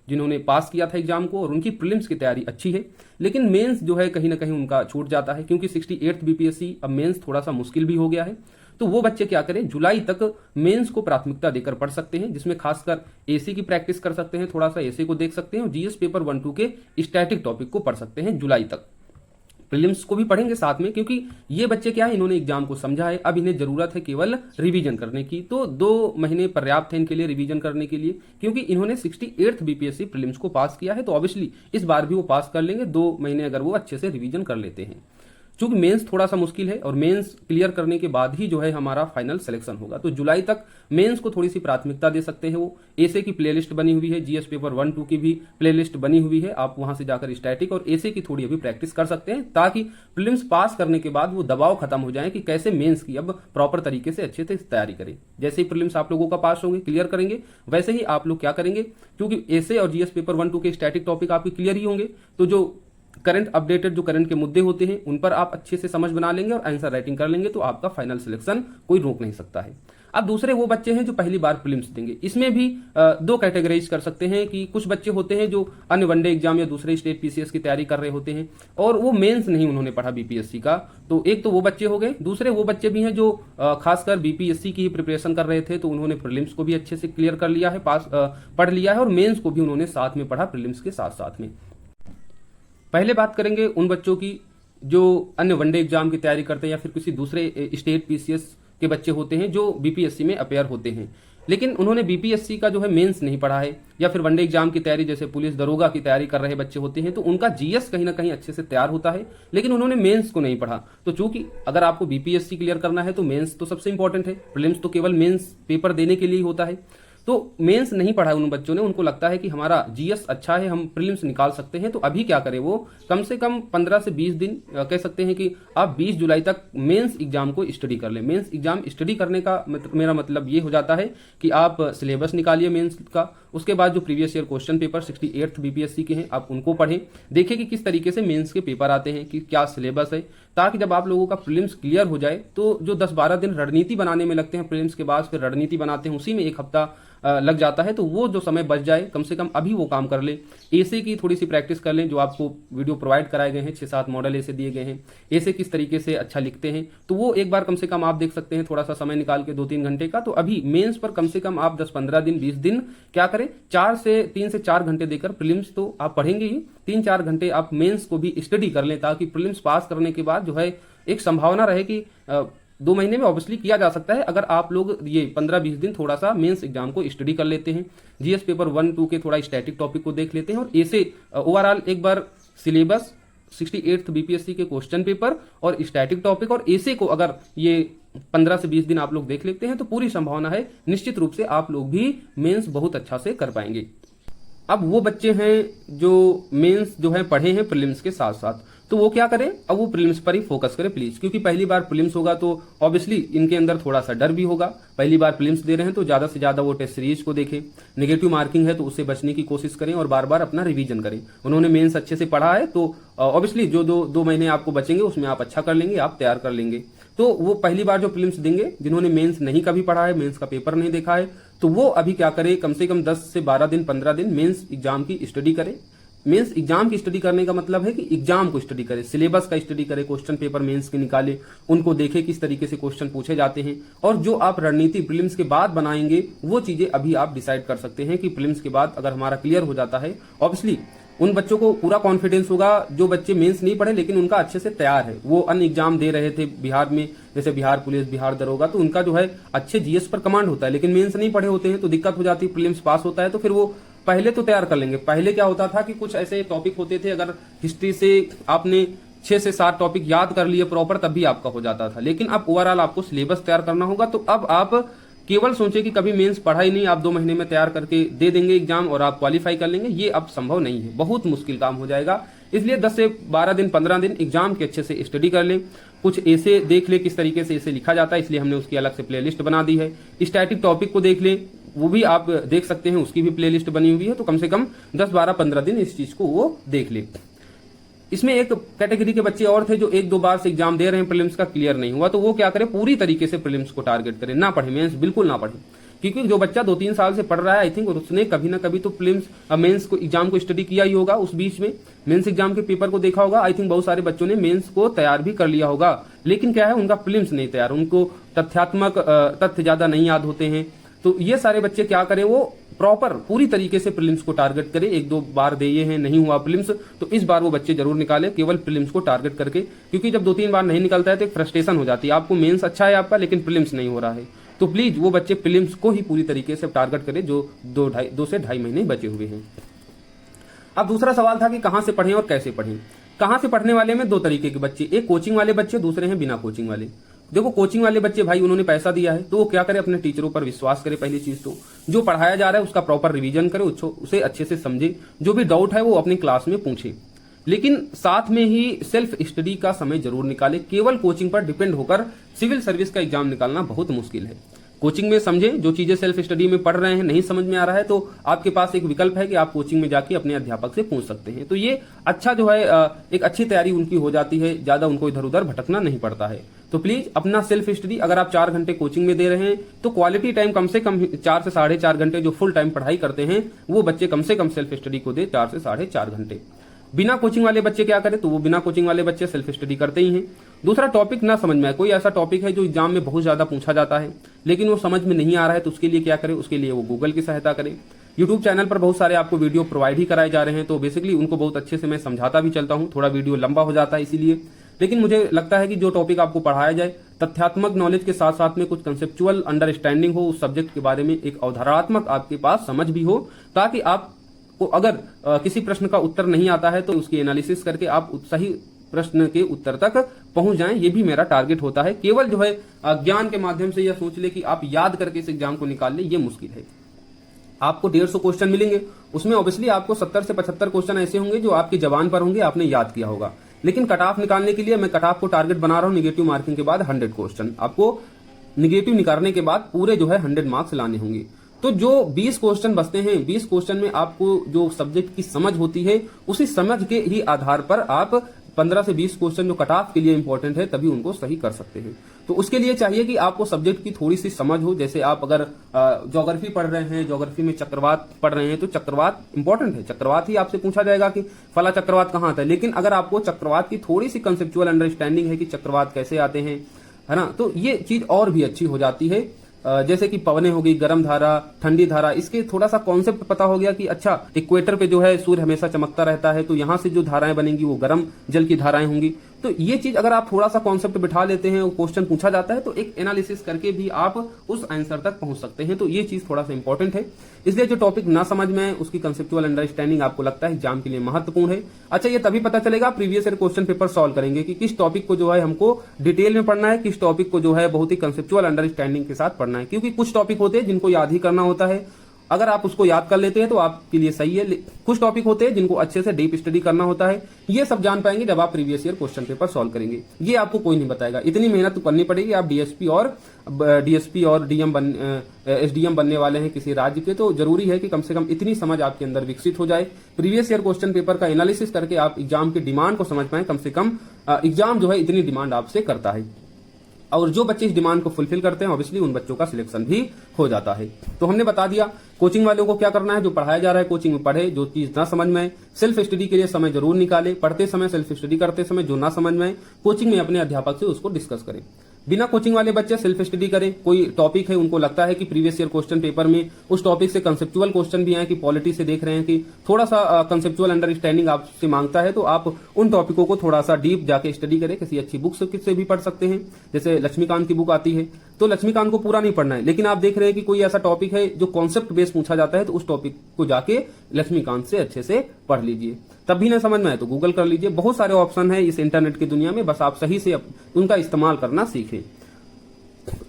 जिन्होंने पास किया था एग्जाम को और उनकी प्रीलिम्स की तैयारी अच्छी है, लेकिन मेंस जो है कहीं ना कहीं उनका छूट जाता है क्योंकि 68th बीपीएससी अब मेंस थोड़ा सा मुश्किल भी हो गया है। तो वो बच्चे क्या करें, जुलाई तक मेंस को प्राथमिकता देकर पढ़ सकते हैं, जिसमें खासकर एसी की प्रैक्टिस कर सकते हैं, थोड़ा सा एसी को देख सकते हैं और जीएस पेपर 1-2 के स्टैटिक टॉपिक को पढ़ सकते हैं जुलाई तक। प्रीलिम्स को भी पढ़ेंगे साथ में, क्योंकि ये बच्चे क्या है, इन्होंने एग्जाम को समझा है, अब इन्हें जरूरत है केवल रिवीजन करने की। तो 2 महीने पर्याप्त है इनके लिए रिवीजन करने के लिए, क्योंकि इन्होंने 68th बीपीएससी प्रीलिम्स को पास किया है, तो ऑब्वियसली इस बार भी वो पास कर लेंगे 2 महीने अगर वो अच्छे से रिवीजन कर लेते हैं। चूंकि मेंस थोड़ा सा मुश्किल है और मेंस क्लियर करने के बाद ही जो है हमारा फाइनल सिलेक्शन होगा, तो जुलाई तक मेंस को थोड़ी सी प्राथमिकता दे सकते हैं। वो एसे की प्लेलिस्ट बनी हुई है, जीएस पेपर 1-2 की भी प्लेलिस्ट बनी हुई है, आप वहां से जाकर स्टैटिक और एसे की थोड़ी अभी प्रैक्टिस कर सकते हैं, ताकि प्रीलिम्स पास करने के बाद वो दबाव खत्म हो जाए कि कैसे मेंस की अब प्रॉपर तरीके से अच्छे से तैयारी करें। जैसे ही प्रीलिम्स आप लोगों का पास होंगे, क्लियर करेंगे, वैसे ही आप लोग क्या करेंगे, क्योंकि एसे और जीएस पेपर 1-2 के स्टैटिक टॉपिक आपके क्लियर ही होंगे, तो जो करंट अपडेटेड जो करंट के मुद्दे होते हैं उन पर आप अच्छे से समझ बना लेंगे और आंसर राइटिंग कर लेंगे, तो आपका फाइनल सिलेक्शन कोई रोक नहीं सकता है। अब दूसरे वो बच्चे हैं जो पहली बार प्रीलिम्स देंगे। इसमें भी 2 कैटेगराइज कर सकते हैं कि कुछ बच्चे होते हैं जो अन्य वनडे एग्जाम या दूसरे स्टेट पीसीएस की तैयारी कर रहे होते हैं और वो मेंस नहीं उन्होंने पढ़ा बीपीएससी का, तो एक तो वो बच्चे हो गए। दूसरे वो बच्चे भी हैं जो खासकर बीपीएससी की ही प्रिपरेशन कर रहे थे, तो उन्होंने प्रीलिम्स को भी अच्छे से क्लियर कर लिया है, पास पढ़ लिया है और मेन्स को भी उन्होंने साथ में पढ़ा प्रीलिम्स के साथ साथ में। पहले बात करेंगे उन बच्चों की जो अन्य वनडे एग्जाम की तैयारी करते हैं या फिर किसी दूसरे स्टेट पीसीएस के बच्चे होते हैं जो बीपीएससी में अपेयर होते हैं, लेकिन उन्होंने बीपीएससी का जो है मेंस नहीं पढ़ा है, या फिर वनडे एग्जाम की तैयारी जैसे पुलिस दरोगा की तैयारी कर रहे बच्चे होते हैं, तो उनका जीएस कहीं ना कहीं अच्छे से तैयार होता है, लेकिन उन्होंने मेंस को नहीं पढ़ा। तो चूंकि अगर आपको बीपीएससी क्लियर करना है तो मेंस तो सबसे इंपॉर्टेंट है, प्रीलिम्स तो केवल मेंस पेपर देने के लिए ही होता है। तो मेंस नहीं पढ़ा उन बच्चों ने, उनको लगता है कि हमारा जीएस अच्छा है, हम प्रीलिम्स निकाल सकते हैं। तो अभी क्या करें, वो कम से कम 15 से 20 दिन कह सकते हैं कि आप 20 जुलाई तक मेंस एग्जाम को स्टडी कर लें। मेंस एग्जाम स्टडी करने का मेरा मतलब ये हो जाता है कि आप सिलेबस निकालिए मेंस का, उसके बाद जो previous year question paper 68th BPSC के हैं आप उनको पढ़ें, देखिए कि किस तरीके से मेंस के पेपर आते हैं, कि क्या सिलेबस है, ताकि जब आप लोगों का प्रीलिम्स क्लियर हो जाए तो जो 10-12 दिन रणनीति बनाने में लगते हैं प्रीलिम्स के बाद, फिर रणनीति बनाते हैं, उसी में 1 हफ्ता लग जाता है, तो वो जो समय बच जाए कम से कम अभी वो काम कर ले। ऐसे की थोड़ी सी प्रैक्टिस कर लें, जो आपको वीडियो प्रोवाइड कराए गए हैं, 6-7 मॉडल ऐसे दिए गए हैं, ऐसे किस तरीके से अच्छा लिखते हैं, तो वो एक बार कम से कम आप देख सकते हैं, थोड़ा सा समय निकाल के 2-3 घंटे का। तो अभी मेंस पर कम से कम आप 10-15 दिन 20 दिन क्या करें, 3 से 4 घंटे देकर प्रीलिम्स तो आप पढ़ेंगे ही, 3-4 घंटे आप मेंस को भी स्टडी कर लें, ताकि प्रीलिम्स पास करने के बाद जो है एक संभावना रहे कि 2 महीने में ऑब्वियसली किया जा सकता है, अगर आप लोग ये 15-20 दिन थोड़ा सा मेंस एग्जाम को स्टडी कर लेते हैं, जीएस पेपर 1-2 के थोड़ा स्टैटिक टॉपिक को देख लेते हैं, और ऐसे ओवरऑल एक बार सिलेबस 68th बीपीएससी के क्वेश्चन पेपर और स्टैटिक टॉपिक और ऐसे को अगर ये 15 से 20 दिन आप लोग देख लेते हैं, तो पूरी संभावना है निश्चित रूप से आप लोग भी मेंस बहुत अच्छा से कर पाएंगे। अब वो बच्चे हैं जो मेंस जो है पढ़े हैं प्रीलिम्स के साथ साथ, तो वो क्या करें, अब वो प्रीलिम्स पर ही फोकस करें प्लीज, क्योंकि पहली बार प्रीलिम्स होगा तो ऑब्वियसली इनके अंदर थोड़ा सा डर भी होगा। पहली बार प्रीलिम्स दे रहे हैं तो ज्यादा से ज्यादा वो टेस्ट सीरीज को देखें, नेगेटिव मार्किंग है तो उससे बचने की कोशिश करें और बार बार अपना रिवीजन करें। उन्होंने मेंस अच्छे से पढ़ा है तो ऑब्वियसली जो 2 महीने आपको बचेंगे उसमें आप अच्छा कर लेंगे, आप तैयार कर लेंगे। तो वो पहली बार जो प्रीलिम्स देंगे, जिन्होंने मेंस नहीं कभी पढ़ा है, मेंस का पेपर नहीं देखा है, तो वो अभी क्या करे, कम से कम 10 से 12 दिन 15 दिन मेंस एग्जाम की स्टडी करे। मेंस एग्जाम की स्टडी करने का मतलब है कि एग्जाम को स्टडी करे, सिलेबस का स्टडी करे, क्वेश्चन पेपर मेंस के निकाले, उनको देखे किस तरीके से क्वेश्चन पूछे जाते हैं, और जो आप रणनीति प्रीलिम्स के बाद बनाएंगे वो चीजें अभी आप डिसाइड कर सकते हैं कि प्रीलिम्स के बाद अगर हमारा क्लियर हो जाता है, ऑब्वियसली उन बच्चों को पूरा कॉन्फिडेंस होगा जो बच्चे मेंस नहीं पढ़े लेकिन उनका अच्छे से तैयार है, वो अन्य एग्जाम दे रहे थे बिहार में, जैसे बिहार पुलिस, बिहार दरोगा, तो उनका जो है अच्छे जीएस पर कमांड होता है, लेकिन मेंस नहीं पढ़े होते हैं तो दिक्कत हो जाती है। प्रीलिम्स पास होता है तो फिर वो पहले तो तैयार कर लेंगे। पहले क्या होता था कि कुछ ऐसे टॉपिक होते थे, अगर हिस्ट्री से आपने 6 से 7 टॉपिक याद कर लिए प्रॉपर तब भी आपका हो जाता था, लेकिन अब ओवरऑल आपको सिलेबस तैयार करना होगा। तो अब आप केवल सोचे कि कभी मेंस पढ़ा ही नहीं, आप 2 महीने में तैयार करके दे देंगे एग्जाम और आप क्वालिफाई कर लेंगे, ये अब संभव नहीं है, बहुत मुश्किल काम हो जाएगा। इसलिए 10 से 12 दिन 15 दिन एग्जाम के अच्छे से स्टडी कर लें, कुछ ऐसे देख ले किस तरीके से ऐसे लिखा जाता है, इसलिए हमने उसकी अलग से प्लेलिस्ट बना दी है। स्टैटिक टॉपिक को देख ले, वो भी आप देख सकते हैं, उसकी भी प्लेलिस्ट बनी हुई है, तो कम से कम 10, 12, 15 दिन इस चीज को वो देख ले। इसमें एक कैटेगरी के बच्चे और थे जो 1-2 बार से एग्जाम दे रहे हैं, प्रीलिम्स का क्लियर नहीं हुआ, तो वो क्या करें, पूरी तरीके से प्रीलिम्स को टारगेट करें, ना पढ़े मेंस, बिल्कुल ना पढ़े। क्योंकि जो बच्चा 2-3 साल से पढ़ रहा है, आई थिंक उसने कभी ना कभी तो प्रीलिम्स मेंस को एग्जाम को स्टडी किया ही होगा, उस बीच में मेंस एग्जाम के पेपर को देखा होगा। आई थिंक बहुत सारे बच्चों ने मेंस को तैयार भी कर लिया होगा, लेकिन क्या है, उनका प्रीलिम्स नहीं तैयार, उनको तथ्यात्मक तथ्य ज्यादा नहीं याद होते हैं। तो ये सारे बच्चे क्या करें, वो प्रॉपर पूरी तरीके से प्रीलिम्स को टारगेट करें। 1-2 बार दिए हैं, नहीं हुआ प्रीलिम्स, तो इस बार वो बच्चे जरूर निकाले केवल प्रीलिम्स को टारगेट करके, क्योंकि जब 2-3 बार नहीं निकलता है तो एक फ्रस्ट्रेशन हो जाती है, आपको मेंस अच्छा है आपका लेकिन प्रीलिम्स नहीं हो रहा है। तो प्लीज वो बच्चे प्रीलिम्स को ही पूरी तरीके से टारगेट करें जो 2 से 2.5 महीने बचे हुए हैं। अब दूसरा सवाल था कि कहां से पढ़ें और कैसे पढ़ें। कहां से पढ़ने वाले में 2 तरीके के बच्चे, एक कोचिंग वाले बच्चे, दूसरे हैं बिना कोचिंग वाले। देखो कोचिंग वाले बच्चे भाई, उन्होंने पैसा दिया है तो वो क्या करे, अपने टीचरों पर विश्वास करे। पहली चीज तो जो पढ़ाया जा रहा है उसका प्रॉपर रिवीजन करे, उसे अच्छे से समझे, जो भी डाउट है वो अपनी क्लास में पूछे, लेकिन साथ में ही सेल्फ स्टडी का समय जरूर निकाले। केवल कोचिंग पर डिपेंड होकर सिविल सर्विस का एग्जाम निकालना बहुत मुश्किल है। कोचिंग में समझे, जो चीजें सेल्फ स्टडी में पढ़ रहे हैं नहीं समझ में आ रहा है तो आपके पास एक विकल्प है कि आप कोचिंग में जाके अपने अध्यापक से पूछ सकते हैं। तो ये अच्छा जो है, एक अच्छी तैयारी उनकी हो जाती है, ज्यादा उनको इधर उधर भटकना नहीं पड़ता है। तो प्लीज अपना सेल्फ स्टडी, अगर आप 4 घंटे कोचिंग में दे रहे हैं तो क्वालिटी टाइम कम से कम 4 से 4.5 घंटे जो फुल टाइम पढ़ाई करते हैं वो बच्चे कम से कम सेल्फ स्टडी को दे 4 से 4.5 घंटे। बिना कोचिंग वाले बच्चे क्या करें, तो वो बिना कोचिंग वाले बच्चे सेल्फ स्टडी करते ही हैं। दूसरा टॉपिक ना समझ में आए, कोई ऐसा टॉपिक है जो एग्जाम में बहुत ज्यादा पूछा जाता है लेकिन वो समझ में नहीं आ रहा है, तो उसके लिए क्या करें, उसके लिए वो गूगल की सहायता करें। यूट्यूब चैनल पर बहुत सारे आपको वीडियो प्रोवाइड ही कराए जा रहे हैं, तो बेसिकली उनको बहुत अच्छे से मैं समझाता भी चलता हूं, थोड़ा वीडियो लंबा हो जाता है इसीलिए, लेकिन मुझे लगता है कि जो टॉपिक आपको पढ़ाया जाए तथ्यात्मक नॉलेज के साथ साथ में कुछ कंसेप्चुअल अंडरस्टैंडिंग हो उस सब्जेक्ट के बारे में, एक अवधारणात्मक आपके पास समझ भी हो, ताकि आप को अगर किसी प्रश्न का उत्तर नहीं आता है तो उसकी एनालिसिस करके आप सही प्रश्न के उत्तर तक पहुंच जाएं। ये भी मेरा टारगेट होता है। केवल जो है ज्ञान के माध्यम से यह सोच ले कि आप याद करके इस एग्जाम को निकाल ले, ये मुश्किल है। आपको 150 क्वेश्चन मिलेंगे, उसमें ऑब्वियसली आपको 70 से 75 क्वेश्चन ऐसे होंगे जो आपकी जबान पर होंगे, आपने याद किया होगा, लेकिन कट ऑफ निकालने के लिए मैं कट ऑफ को टारगेट बना रहा हूं निगेटिव मार्किंग के बाद 100 क्वेश्चन। आपको निगेटिव निकालने के बाद पूरे जो है 100 मार्क्स लाने होंगे। तो जो 20 क्वेश्चन बचते हैं, 20 क्वेश्चन में आपको जो सब्जेक्ट की समझ होती है उसी समझ के ही आधार पर आप 15 से 20 क्वेश्चन जो कट ऑफ के लिए इंपॉर्टेंट है तभी उनको सही कर सकते हैं। तो उसके लिए चाहिए कि आपको सब्जेक्ट की थोड़ी सी समझ हो। जैसे आप अगर ज्योग्राफी पढ़ रहे हैं, ज्योग्राफी में चक्रवात पढ़ रहे हैं, तो चक्रवात इंपॉर्टेंट है, चक्रवात ही आपसे पूछा जाएगा कि फला चक्रवात कहाँ आता है। लेकिन अगर आपको चक्रवात की थोड़ी सी कंसेप्चुअल अंडरस्टैंडिंग है कि चक्रवात कैसे आते हैं, है ना, तो ये चीज और भी अच्छी हो जाती है। जैसे कि पवनें हो गई, गर्म धारा, ठंडी धारा, इसके थोड़ा सा कॉन्सेप्ट पता हो गया कि अच्छा इक्वेटर पे जो है सूर्य हमेशा चमकता रहता है, तो यहां से जो धाराएं बनेंगी वो गर्म जल की धाराएं होंगी। तो ये चीज अगर आप थोड़ा सा कॉन्सेप्ट बिठा लेते हैं, वो क्वेश्चन पूछा जाता है तो एक एनालिसिस करके भी आप उस आंसर तक पहुंच सकते हैं। तो ये चीज थोड़ा सा इंपॉर्टेंट है। इसलिए जो टॉपिक ना समझ में है उसकी कंसेप्चुअल अंडरस्टैंडिंग आपको लगता है एग्जाम के लिए महत्वपूर्ण है। अच्छा, ये तभी पता चलेगा previous year question paper solve करेंगे कि किस टॉपिक को जो है हमको डिटेल में पढ़ना है, किस टॉपिक को जो है बहुत ही कंसेप्चुअल अंडरस्टैंडिंग के साथ पढ़ना है। क्योंकि कुछ टॉपिक होते हैं जिनको याद ही करना होता है, अगर आप उसको याद कर लेते हैं तो आपके लिए सही है। कुछ टॉपिक होते हैं जिनको अच्छे से डीप स्टडी करना होता है। ये सब जान पाएंगे जब आप previous year question paper solve करेंगे। ये आपको कोई नहीं बताएगा, इतनी मेहनत तो करनी पड़ेगी। आप डीएसपी और एसडीएम बनने वाले हैं किसी राज्य के, तो जरूरी है कि कम से कम इतनी समझ आपके अंदर विकसित हो जाए। प्रीवियस ईयर क्वेश्चन पेपर का एनालिसिस करके आप एग्जाम की डिमांड को समझ पाए। कम से कम एग्जाम जो है इतनी डिमांड आपसे करता है, और जो बच्चे इस डिमांड को फुलफिल करते हैं ऑब्वियसली उन बच्चों का सिलेक्शन भी हो जाता है। तो हमने बता दिया कोचिंग वालों को क्या करना है। जो पढ़ाया जा रहा है कोचिंग में पढ़े, जो चीज ना समझ में आए सेल्फ स्टडी के लिए समय जरूर निकाले। पढ़ते समय, सेल्फ स्टडी करते समय जो ना समझ में आए कोचिंग में अपने अध्यापक से उसको डिस्कस करें। बिना कोचिंग वाले बच्चे सेल्फ स्टडी करें। कोई टॉपिक है, उनको लगता है कि प्रीवियस ईयर क्वेश्चन पेपर में उस टॉपिक से कंसेप्चुअल क्वेश्चन भी आए, कि पॉलिटी से देख रहे हैं कि थोड़ा सा कंसेप्चुअल अंडरस्टैंडिंग आपसे मांगता है, तो आप उन टॉपिकों को थोड़ा सा डीप जाके स्टडी करें। किसी अच्छी बुक से भी पढ़ सकते हैं, जैसे लक्ष्मीकांत की बुक आती है, तो लक्ष्मीकांत को पूरा नहीं पढ़ना है, लेकिन आप देख रहे हैं कि कोई ऐसा टॉपिक है जो कॉन्सेप्ट बेस पूछा जाता है, तो उस टॉपिक को जाके लक्ष्मीकांत से अच्छे से पढ़ लीजिए। तब भी ना समझ में आए तो गूगल कर लीजिए। बहुत सारे ऑप्शन है इस इंटरनेट की दुनिया में, बस आप सही से उनका इस्तेमाल करना सीखें।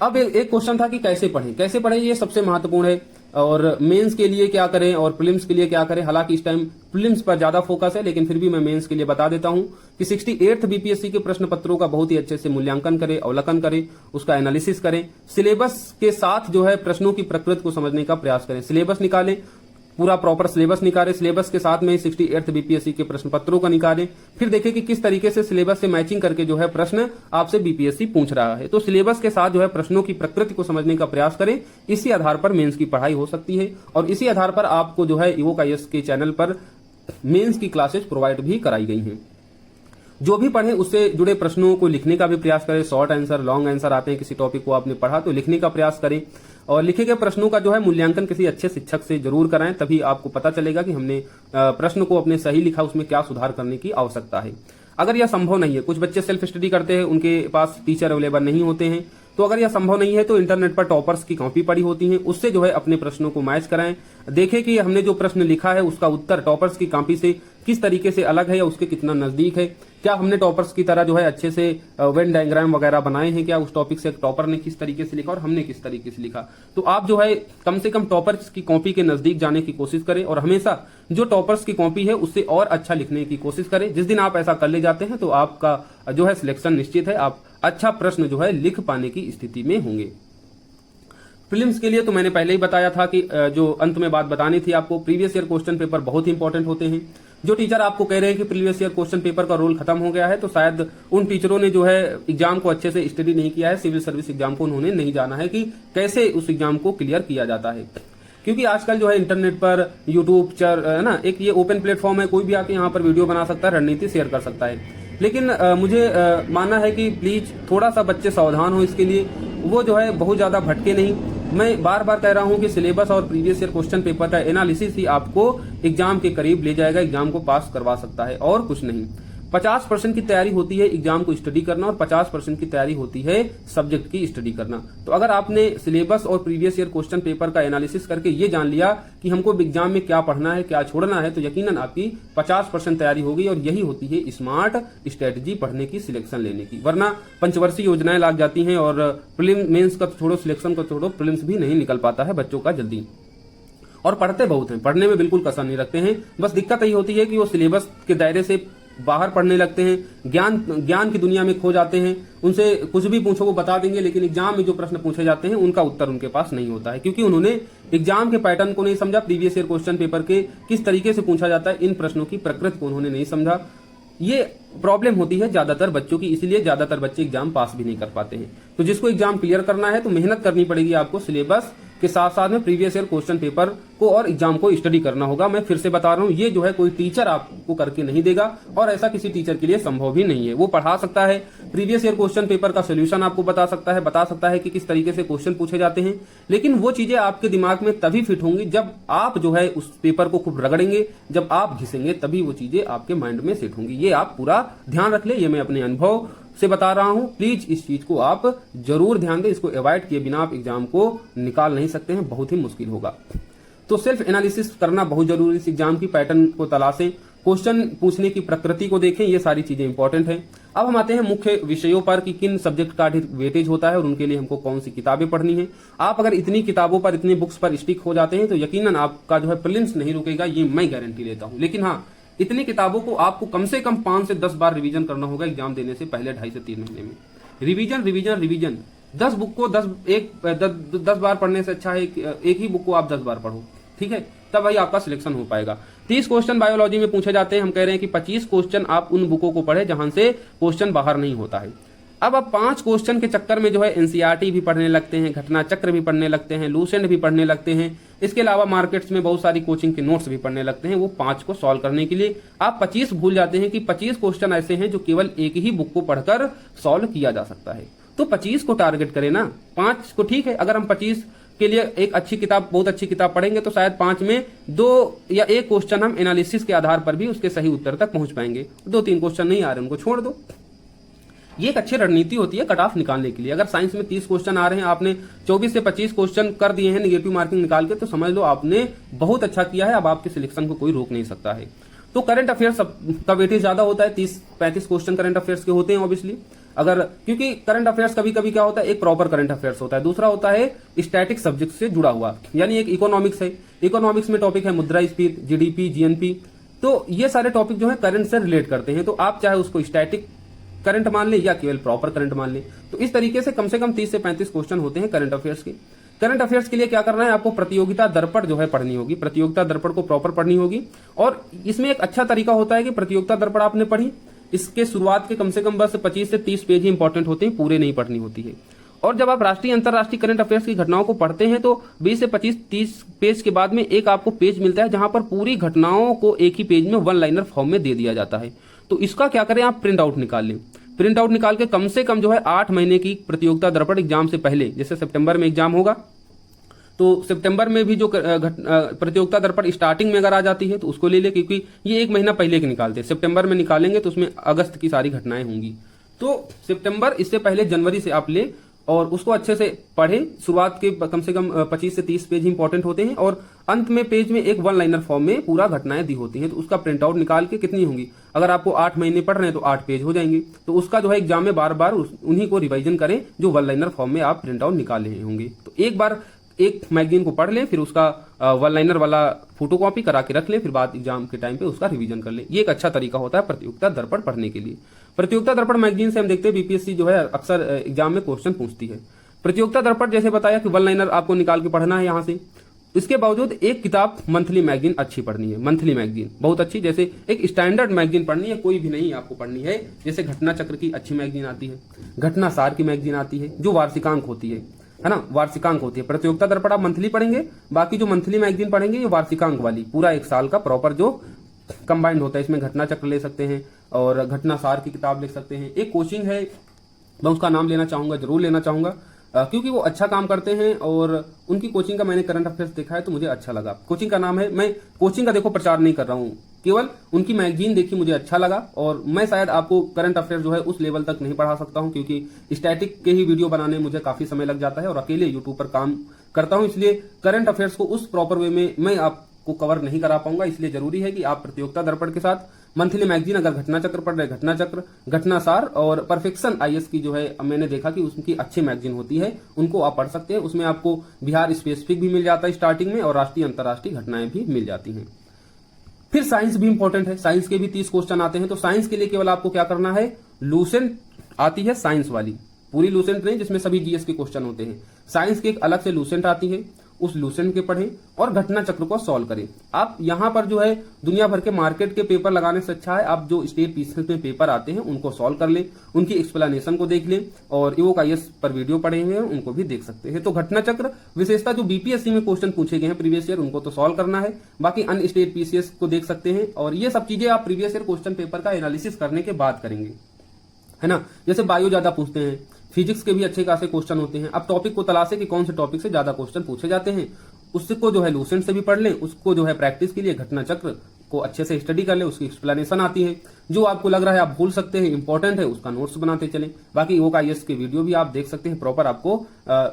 अब एक क्वेश्चन था कि कैसे पढ़ें, ये सबसे महत्वपूर्ण है। और मेंस के लिए क्या करें और प्रीलिम्स के लिए क्या करें। हालांकि इस टाइम प्रीलिम्स पर ज्यादा फोकस है, लेकिन फिर भी मैं मेंस के लिए बता देता हूं कि 68th बीपीएससी के प्रश्न पत्रों का बहुत ही अच्छे से मूल्यांकन करें, अवलोकन करें, उसका एनालिसिस करें। सिलेबस के साथ जो है प्रश्नों की प्रकृति को समझने का प्रयास करें। सिलेबस निकालें, पूरा प्रॉपर सिलेबस निकालें, सिलेबस के साथ में 68th बीपीएससी के प्रश्न पत्रों का निकालें। फिर देखें कि किस तरीके से सिलेबस से मैचिंग करके जो है प्रश्न आपसे बीपीएससी पूछ रहा है। तो सिलेबस के साथ जो है प्रश्नों की प्रकृति को समझने का प्रयास करें। इसी आधार पर मेंस की पढ़ाई हो सकती है, और इसी आधार पर आपको जो है इवोक आईएएस के चैनल पर मेंस की क्लासेस प्रोवाइड भी कराई गई हैं। जो भी पढ़े उससे जुड़े प्रश्नों को लिखने का भी प्रयास करें। शॉर्ट आंसर, लॉन्ग आंसर आते हैं, किसी टॉपिक को आपने पढ़ा तो लिखने का प्रयास करें, और लिखे गए प्रश्नों का जो है मूल्यांकन किसी अच्छे शिक्षक से जरूर कराएं। तभी आपको पता चलेगा कि हमने प्रश्न को अपने सही लिखा, उसमें क्या सुधार करने की आवश्यकता है। अगर यह संभव नहीं है, कुछ बच्चे सेल्फ स्टडी करते हैं, उनके पास टीचर अवेलेबल नहीं होते हैं, तो अगर यह संभव नहीं है तो इंटरनेट पर टॉपर्स की कॉपी पड़ी होती है, उससे जो है अपने प्रश्नों को मैच कराएं। देखें कि हमने जो प्रश्न लिखा है उसका उत्तर टॉपर्स की कॉपी से किस तरीके से अलग है या उसके कितना नजदीक है। क्या हमने टॉपर्स की तरह जो है अच्छे से वेन डायग्राम वगैरह बनाए हैं, क्या उस टॉपिक से टॉपर ने किस तरीके से लिखा और हमने किस तरीके से लिखा। तो आप जो है कम से कम टॉपर्स की कॉपी के नजदीक जाने की कोशिश करें, और हमेशा जो टॉपर्स की कॉपी है उससे और अच्छा लिखने की कोशिश करें। जिस दिन आप ऐसा कर ले जाते हैं तो आपका जो है सिलेक्शन निश्चित है, आप अच्छा प्रश्न जो है लिख पाने की स्थिति में होंगे। प्रीलिम्स के लिए तो मैंने पहले ही बताया था कि जो अंत में बात बतानी थी आपको, प्रीवियस ईयर क्वेश्चन पेपर बहुत ही इंपॉर्टेंट होते हैं। जो टीचर आपको कह रहे हैं कि प्रीवियस ईयर क्वेश्चन पेपर का रोल खत्म हो गया है, तो शायद उन टीचरों ने जो है एग्जाम को अच्छे से स्टडी नहीं किया है, सिविल सर्विस एग्जाम को उन्होंने नहीं जाना है कि कैसे उस एग्जाम को क्लियर किया जाता है। क्योंकि आजकल जो है इंटरनेट पर यूट्यूब है ना, एक ये ओपन प्लेटफॉर्म है, कोई भी आके यहाँ पर वीडियो बना सकता है, रणनीति शेयर कर सकता है। लेकिन मुझे मानना है कि प्लीज थोड़ा सा बच्चे सावधान हो इसके लिए, वो जो है बहुत ज्यादा भटके नहीं। मैं बार बार कह रहा हूं कि सिलेबस और प्रीवियस ईयर क्वेश्चन पेपर का एनालिसिस ही आपको एग्जाम के करीब ले जाएगा, एग्जाम को पास करवा सकता है, और कुछ नहीं। 50% की तैयारी होती है एग्जाम को स्टडी करना, और 50% की तैयारी होती है सब्जेक्ट की स्टडी करना। तो अगर आपने सिलेबस और प्रीवियस ईयर क्वेश्चन पेपर का एनालिसिस करके ये जान लिया कि हमको एग्जाम में क्या पढ़ना है, क्या छोड़ना है, तो यकीनन आपकी 50% तैयारी होगी, और यही होती है स्मार्ट स्ट्रेटजी पढ़ने की, सिलेक्शन लेने की। वरना पंचवर्षीय योजनाएं लाग जाती हैं, और प्रीलिम मेंस का छोड़ो, सिलेक्शन का छोड़ो, प्रीलिम्स भी नहीं निकल पाता है बच्चों का जल्दी। और पढ़ते बहुत हैं, पढ़ने में बिल्कुल कसर नहीं रखते हैं, बस दिक्कत यही होती है कि वो सिलेबस के दायरे से बाहर पढ़ने लगते हैं, ज्ञान की दुनिया में खो जाते हैं। उनसे कुछ भी पूछो वो बता देंगे, लेकिन एग्जाम में जो प्रश्न पूछे जाते हैं उनका उत्तर उनके पास नहीं होता है, क्योंकि उन्होंने एग्जाम के पैटर्न को नहीं समझा, प्रीवियस ईयर क्वेश्चन पेपर के किस तरीके से पूछा जाता है, इन प्रश्नों की प्रकृति को उन्होंने नहीं समझा। ये प्रॉब्लम होती है ज्यादातर बच्चों की, इसलिए ज्यादातर बच्चे एग्जाम पास भी नहीं कर पाते हैं। तो जिसको एग्जाम क्लियर करना है तो मेहनत करनी पड़ेगी आपको, सिलेबस के साथ साथ में प्रीवियस ईयर क्वेश्चन पेपर को और एग्जाम को स्टडी करना होगा। मैं फिर से बता रहा हूं, ये जो है कोई टीचर आपको करके नहीं देगा और ऐसा किसी टीचर के लिए संभव भी नहीं है। वो पढ़ा सकता है, प्रीवियस ईयर क्वेश्चन पेपर का सोल्यूशन आपको बता सकता है कि किस तरीके से क्वेश्चन पूछे जाते हैं, लेकिन वो चीजें आपके दिमाग में तभी फिट होंगी जब आप जो है उस पेपर को खूब रगड़ेंगे, जब आप घिसेंगे, तभी वो चीजें आपके माइंड में सेट होंगी। ये आप पूरा ध्यान रख ले, ये मैं अपने अनुभव से बता रहा हूं। प्लीज इस चीज को आप जरूर ध्यान दें, इसको अवॉइड किए बिना आप एग्जाम को निकाल नहीं सकते हैं, बहुत ही मुश्किल होगा। तो सेल्फ एनालिसिस करना बहुत जरूरी है। इस एग्जाम की पैटर्न को तलाशें, क्वेश्चन पूछने की प्रकृति को देखें, ये सारी चीजें इंपॉर्टेंट हैं। अब हम आते हैं मुख्य विषयों पर कि किन सब्जेक्ट का अधिक वेटेज होता है और उनके लिए हमको कौन सी किताबें पढ़नी है। आप अगर इतनी किताबों पर, इतनी बुक्स पर स्टिक हो जाते हैं तो यकीनन आपका जो है प्रीलिम्स नहीं रुकेगा, ये मैं गारंटी लेता हूं। लेकिन हाँ, इतनी किताबों को आपको कम से कम 5 से 10 बार रिवीजन करना होगा एग्जाम देने से पहले, 2.5 से 3 महीने में। रिवीजन रिवीजन रिवीजन, 10 बुक को 10 बार पढ़ने से अच्छा है एक ही बुक को आप 10 बार पढ़ो, ठीक है, तब भाई आपका सिलेक्शन हो पाएगा। 30 क्वेश्चन बायोलॉजी में पूछे जाते हैं, हम कह रहे हैं कि 25 क्वेश्चन आप उन बुकों को पढ़े जहां से क्वेश्चन बाहर नहीं होता है। अब आप 5 क्वेश्चन के चक्कर में जो है एनसीईआरटी भी पढ़ने लगते हैं, घटना चक्र भी पढ़ने लगते हैं, लूसेंट भी पढ़ने लगते हैं, इसके अलावा मार्केट्स में बहुत सारी कोचिंग के नोट्स भी पढ़ने लगते हैं। वो 5 को सॉल्व करने के लिए आप 25 भूल जाते हैं कि 25 क्वेश्चन ऐसे हैं जो केवल एक ही बुक को पढ़कर सॉल्व किया जा सकता है। तो 25 को टारगेट करें ना, 5 को ठीक है। अगर हम 25 के लिए एक अच्छी किताब, बहुत अच्छी किताब पढ़ेंगे तो शायद 5 में 2 या 1 क्वेश्चन हम एनालिसिस के आधार पर भी उसके सही उत्तर तक पहुंच पाएंगे। 2-3 क्वेश्चन नहीं आ रहे, उनको छोड़ दो। ये एक अच्छी रणनीति होती है कट ऑफ निकालने के लिए। अगर साइंस में 30 क्वेश्चन आ रहे हैं, आपने 24 से 25 क्वेश्चन कर दिए हैं नेगेटिव मार्किंग निकाल के, तो समझ लो आपने बहुत अच्छा किया है। अब आपके सिलेक्शन को कोई रोक नहीं सकता है। तो करंट अफेयर्स का वेटेज ज्यादा होता है, 30-35 क्वेश्चन करंट अफेयर्स के होते हैं ऑब्वियसली। अगर क्योंकि करंट अफेयर्स कभी कभी क्या होता है, एक प्रॉपर करंट अफेयर्स होता है, दूसरा होता है स्टैटिक सब्जेक्ट से जुड़ा हुआ, यानी एक इकोनॉमिक्स है। इकोनॉमिक्स में टॉपिक है मुद्रास्फीति, जीडीपी, जीएनपी। तो ये सारे टॉपिक जो है करंट से रिलेट करते हैं। तो आप चाहे उसको स्टैटिक करंट मान ले या केवल प्रॉपर करंट मान ले। तो इस तरीके से कम 30 से 35 क्वेश्चन होते हैं करंट अफेयर्स के। करंट अफेयर्स के लिए क्या करना है, आपको प्रतियोगिता दर्पण जो है पढ़नी होगी, प्रतियोगिता दर्पण को प्रॉपर पढ़नी होगी। और इसमें एक अच्छा तरीका होता है कि प्रतियोगिता दर्पण आपने पढ़ी, इसके शुरुआत के कम से कम बस 25 से 30 पेज ही इंपॉर्टेंट होते हैं, पूरे नहीं पढ़नी होती है। और जब आप राष्ट्रीय अंतर्राष्ट्रीय करंट अफेयर्स की घटनाओं को पढ़ते हैं तो 20 से 25-30 पेज के बाद में एक आपको पेज मिलता है जहां पर पूरी घटनाओं को एक ही पेज में 1 लाइनर फॉर्म में दे दिया जाता है। तो इसका क्या करें, आप प्रिंट आउट निकाल लें। प्रिंट आउट निकाल के कम से कम जो है 8 महीने की प्रतियोगिता दर्पण एग्जाम से पहले, जैसे सितंबर में एग्जाम होगा तो सितंबर में भी जो प्रतियोगिता दर्पण स्टार्टिंग में अगर आ जाती है तो उसको ले ले, क्योंकि ये 1 महीना पहले के निकालते हैं। सितंबर में निकालेंगे तो उसमें अगस्त की सारी घटनाएं होंगी। तो सितंबर, इससे पहले जनवरी से आप ले और उसको अच्छे से पढ़े। शुरुआत के कम से कम 25 से 30 पेज इंपॉर्टेंट होते हैं और अंत में पेज में एक 1 लाइनर फॉर्म में पूरा घटनाएं दी होती हैं। तो उसका प्रिंट आउट निकाल के कितनी होंगी, अगर आपको 8 महीने पढ़ रहे हैं तो 8 पेज हो जाएंगे। तो उसका जो है एग्जाम में बार बार उन्हीं को रिवाइजन करें जो 1 लाइनर फॉर्म में आप प्रिंट आउट निकाल रहे होंगे। तो एक बार एक मैगजीन को पढ़ लें, फिर उसका 1 लाइनर वाला फोटोकॉपी करा के रख लें, फिर बाद एग्जाम के टाइम पे उसका रिवीजन कर लें। ये एक अच्छा तरीका होता है प्रतियोगिता दर्पण पढ़ने के लिए। प्रतियोगिता दर्पण मैगजीन से हम देखते हैं बीपीएससी जो है अक्सर एग्जाम में क्वेश्चन पूछती है। प्रतियोगिता दर्पण जैसे बताया कि 1 लाइनर आपको निकाल के पढ़ना है यहां से। इसके बावजूद एक किताब मंथली मैगजीन अच्छी पढ़नी है, मंथली मैगजीन बहुत अच्छी, जैसे एक स्टैंडर्ड मैगजीन पढ़नी है, कोई भी नहीं आपको पढ़नी है। जैसे घटना चक्र की अच्छी मैगजीन आती है, घटना सार की मैगजीन आती है जो वार्षिकांक होती है ना, वार्षिकांक होती है। प्रतियोगिता दर्पण आप मंथली पढ़ेंगे, बाकी जो मंथली मैगजीन पढ़ेंगे ये वार्षिकांक वाली, पूरा 1 साल का प्रॉपर जो कंबाइंड होता है। इसमें घटना चक्र ले सकते हैं और घटना सार की किताब ले सकते हैं। एक कोचिंग है, मैं उसका नाम लेना चाहूंगा, जरूर लेना चाहूंगा, क्योंकि वो अच्छा काम करते हैं और उनकी कोचिंग का मैंने करंट अफेयर्स देखा है तो मुझे अच्छा लगा। कोचिंग का नाम है, मैं कोचिंग का देखो प्रचार नहीं कर रहा हूँ, केवल उनकी मैगजीन देखी मुझे अच्छा लगा। और मैं शायद आपको करंट अफेयर जो है उस लेवल तक नहीं पढ़ा सकता हूँ, क्योंकि स्टैटिक के ही वीडियो बनाने में मुझे काफी समय लग जाता है और अकेले यूट्यूब पर काम करता हूँ, इसलिए करंट अफेयर्स को उस प्रॉपर वे में मैं आपको कवर नहीं करा पाऊंगा। इसलिए जरूरी है कि आप प्रतियोगिता दर्पण के साथ मंथली मैगजीन, अगर घटना चक्र पढ़ रहे, घटना चक्र, घटना सार और परफेक्शन आईएएस की जो है मैंने देखा कि उसकी अच्छी मैगजीन होती है, उनको आप पढ़ सकते हैं। उसमें आपको बिहार स्पेसिफिक भी मिल जाता है स्टार्टिंग में और राष्ट्रीय अंतर्राष्ट्रीय घटनाएं भी मिल जाती हैं। फिर साइंस भी इंपॉर्टेंट है, साइंस के भी 30 क्वेश्चन आते हैं। तो साइंस के लिए केवल आपको क्या करना है, लूसेंट आती है साइंस वाली, पूरी लूसेंट नहीं जिसमें सभी जीएस के क्वेश्चन होते हैं। साइंस की एक अलग से लूसेंट आती है, उस लूसेंट के पढ़ें और घटना चक्र को सॉल्व करें। आप यहाँ पर जो है दुनिया भर के मार्केट के पेपर लगाने से अच्छा है आप जो स्टेट पीसीएस में पेपर आते हैं उनको सॉल्व कर लें, उनकी एक्सप्लेनेशन को देख लें और इवोक आईएएस पर वीडियो पढ़े हुए हैं उनको भी देख सकते हैं। तो घटना चक्र विशेषता जो बीपीएससी में क्वेश्चन पूछे गए हैं प्रीवियस ईयर उनको तो सॉल्व करना है, बाकी अन्य स्टेट पीसीएस को देख सकते हैं और ये सब चीजें आप प्रीवियस ईयर क्वेश्चन पेपर का एनालिसिस करने के बाद करेंगे, है ना। जैसे बायो ज्यादा पूछते हैं, फिजिक्स के भी अच्छे खासे क्वेश्चन होते हैं। अब टॉपिक को तलाशे कि कौन से टॉपिक से ज्यादा क्वेश्चन पूछे जाते हैं, उसको जो है लूसेंट से भी पढ़ लें, उसको जो है प्रैक्टिस के लिए घटना चक्र को अच्छे से स्टडी कर ले, उसकी एक्सप्लेनेशन आती है, जो आपको लग रहा है आप भूल सकते हैं इंपॉर्टेंट है उसका नोट्स बनाते चलें। बाकी इवोक आईएएस के वीडियो भी आप देख सकते हैं प्रॉपर आपको,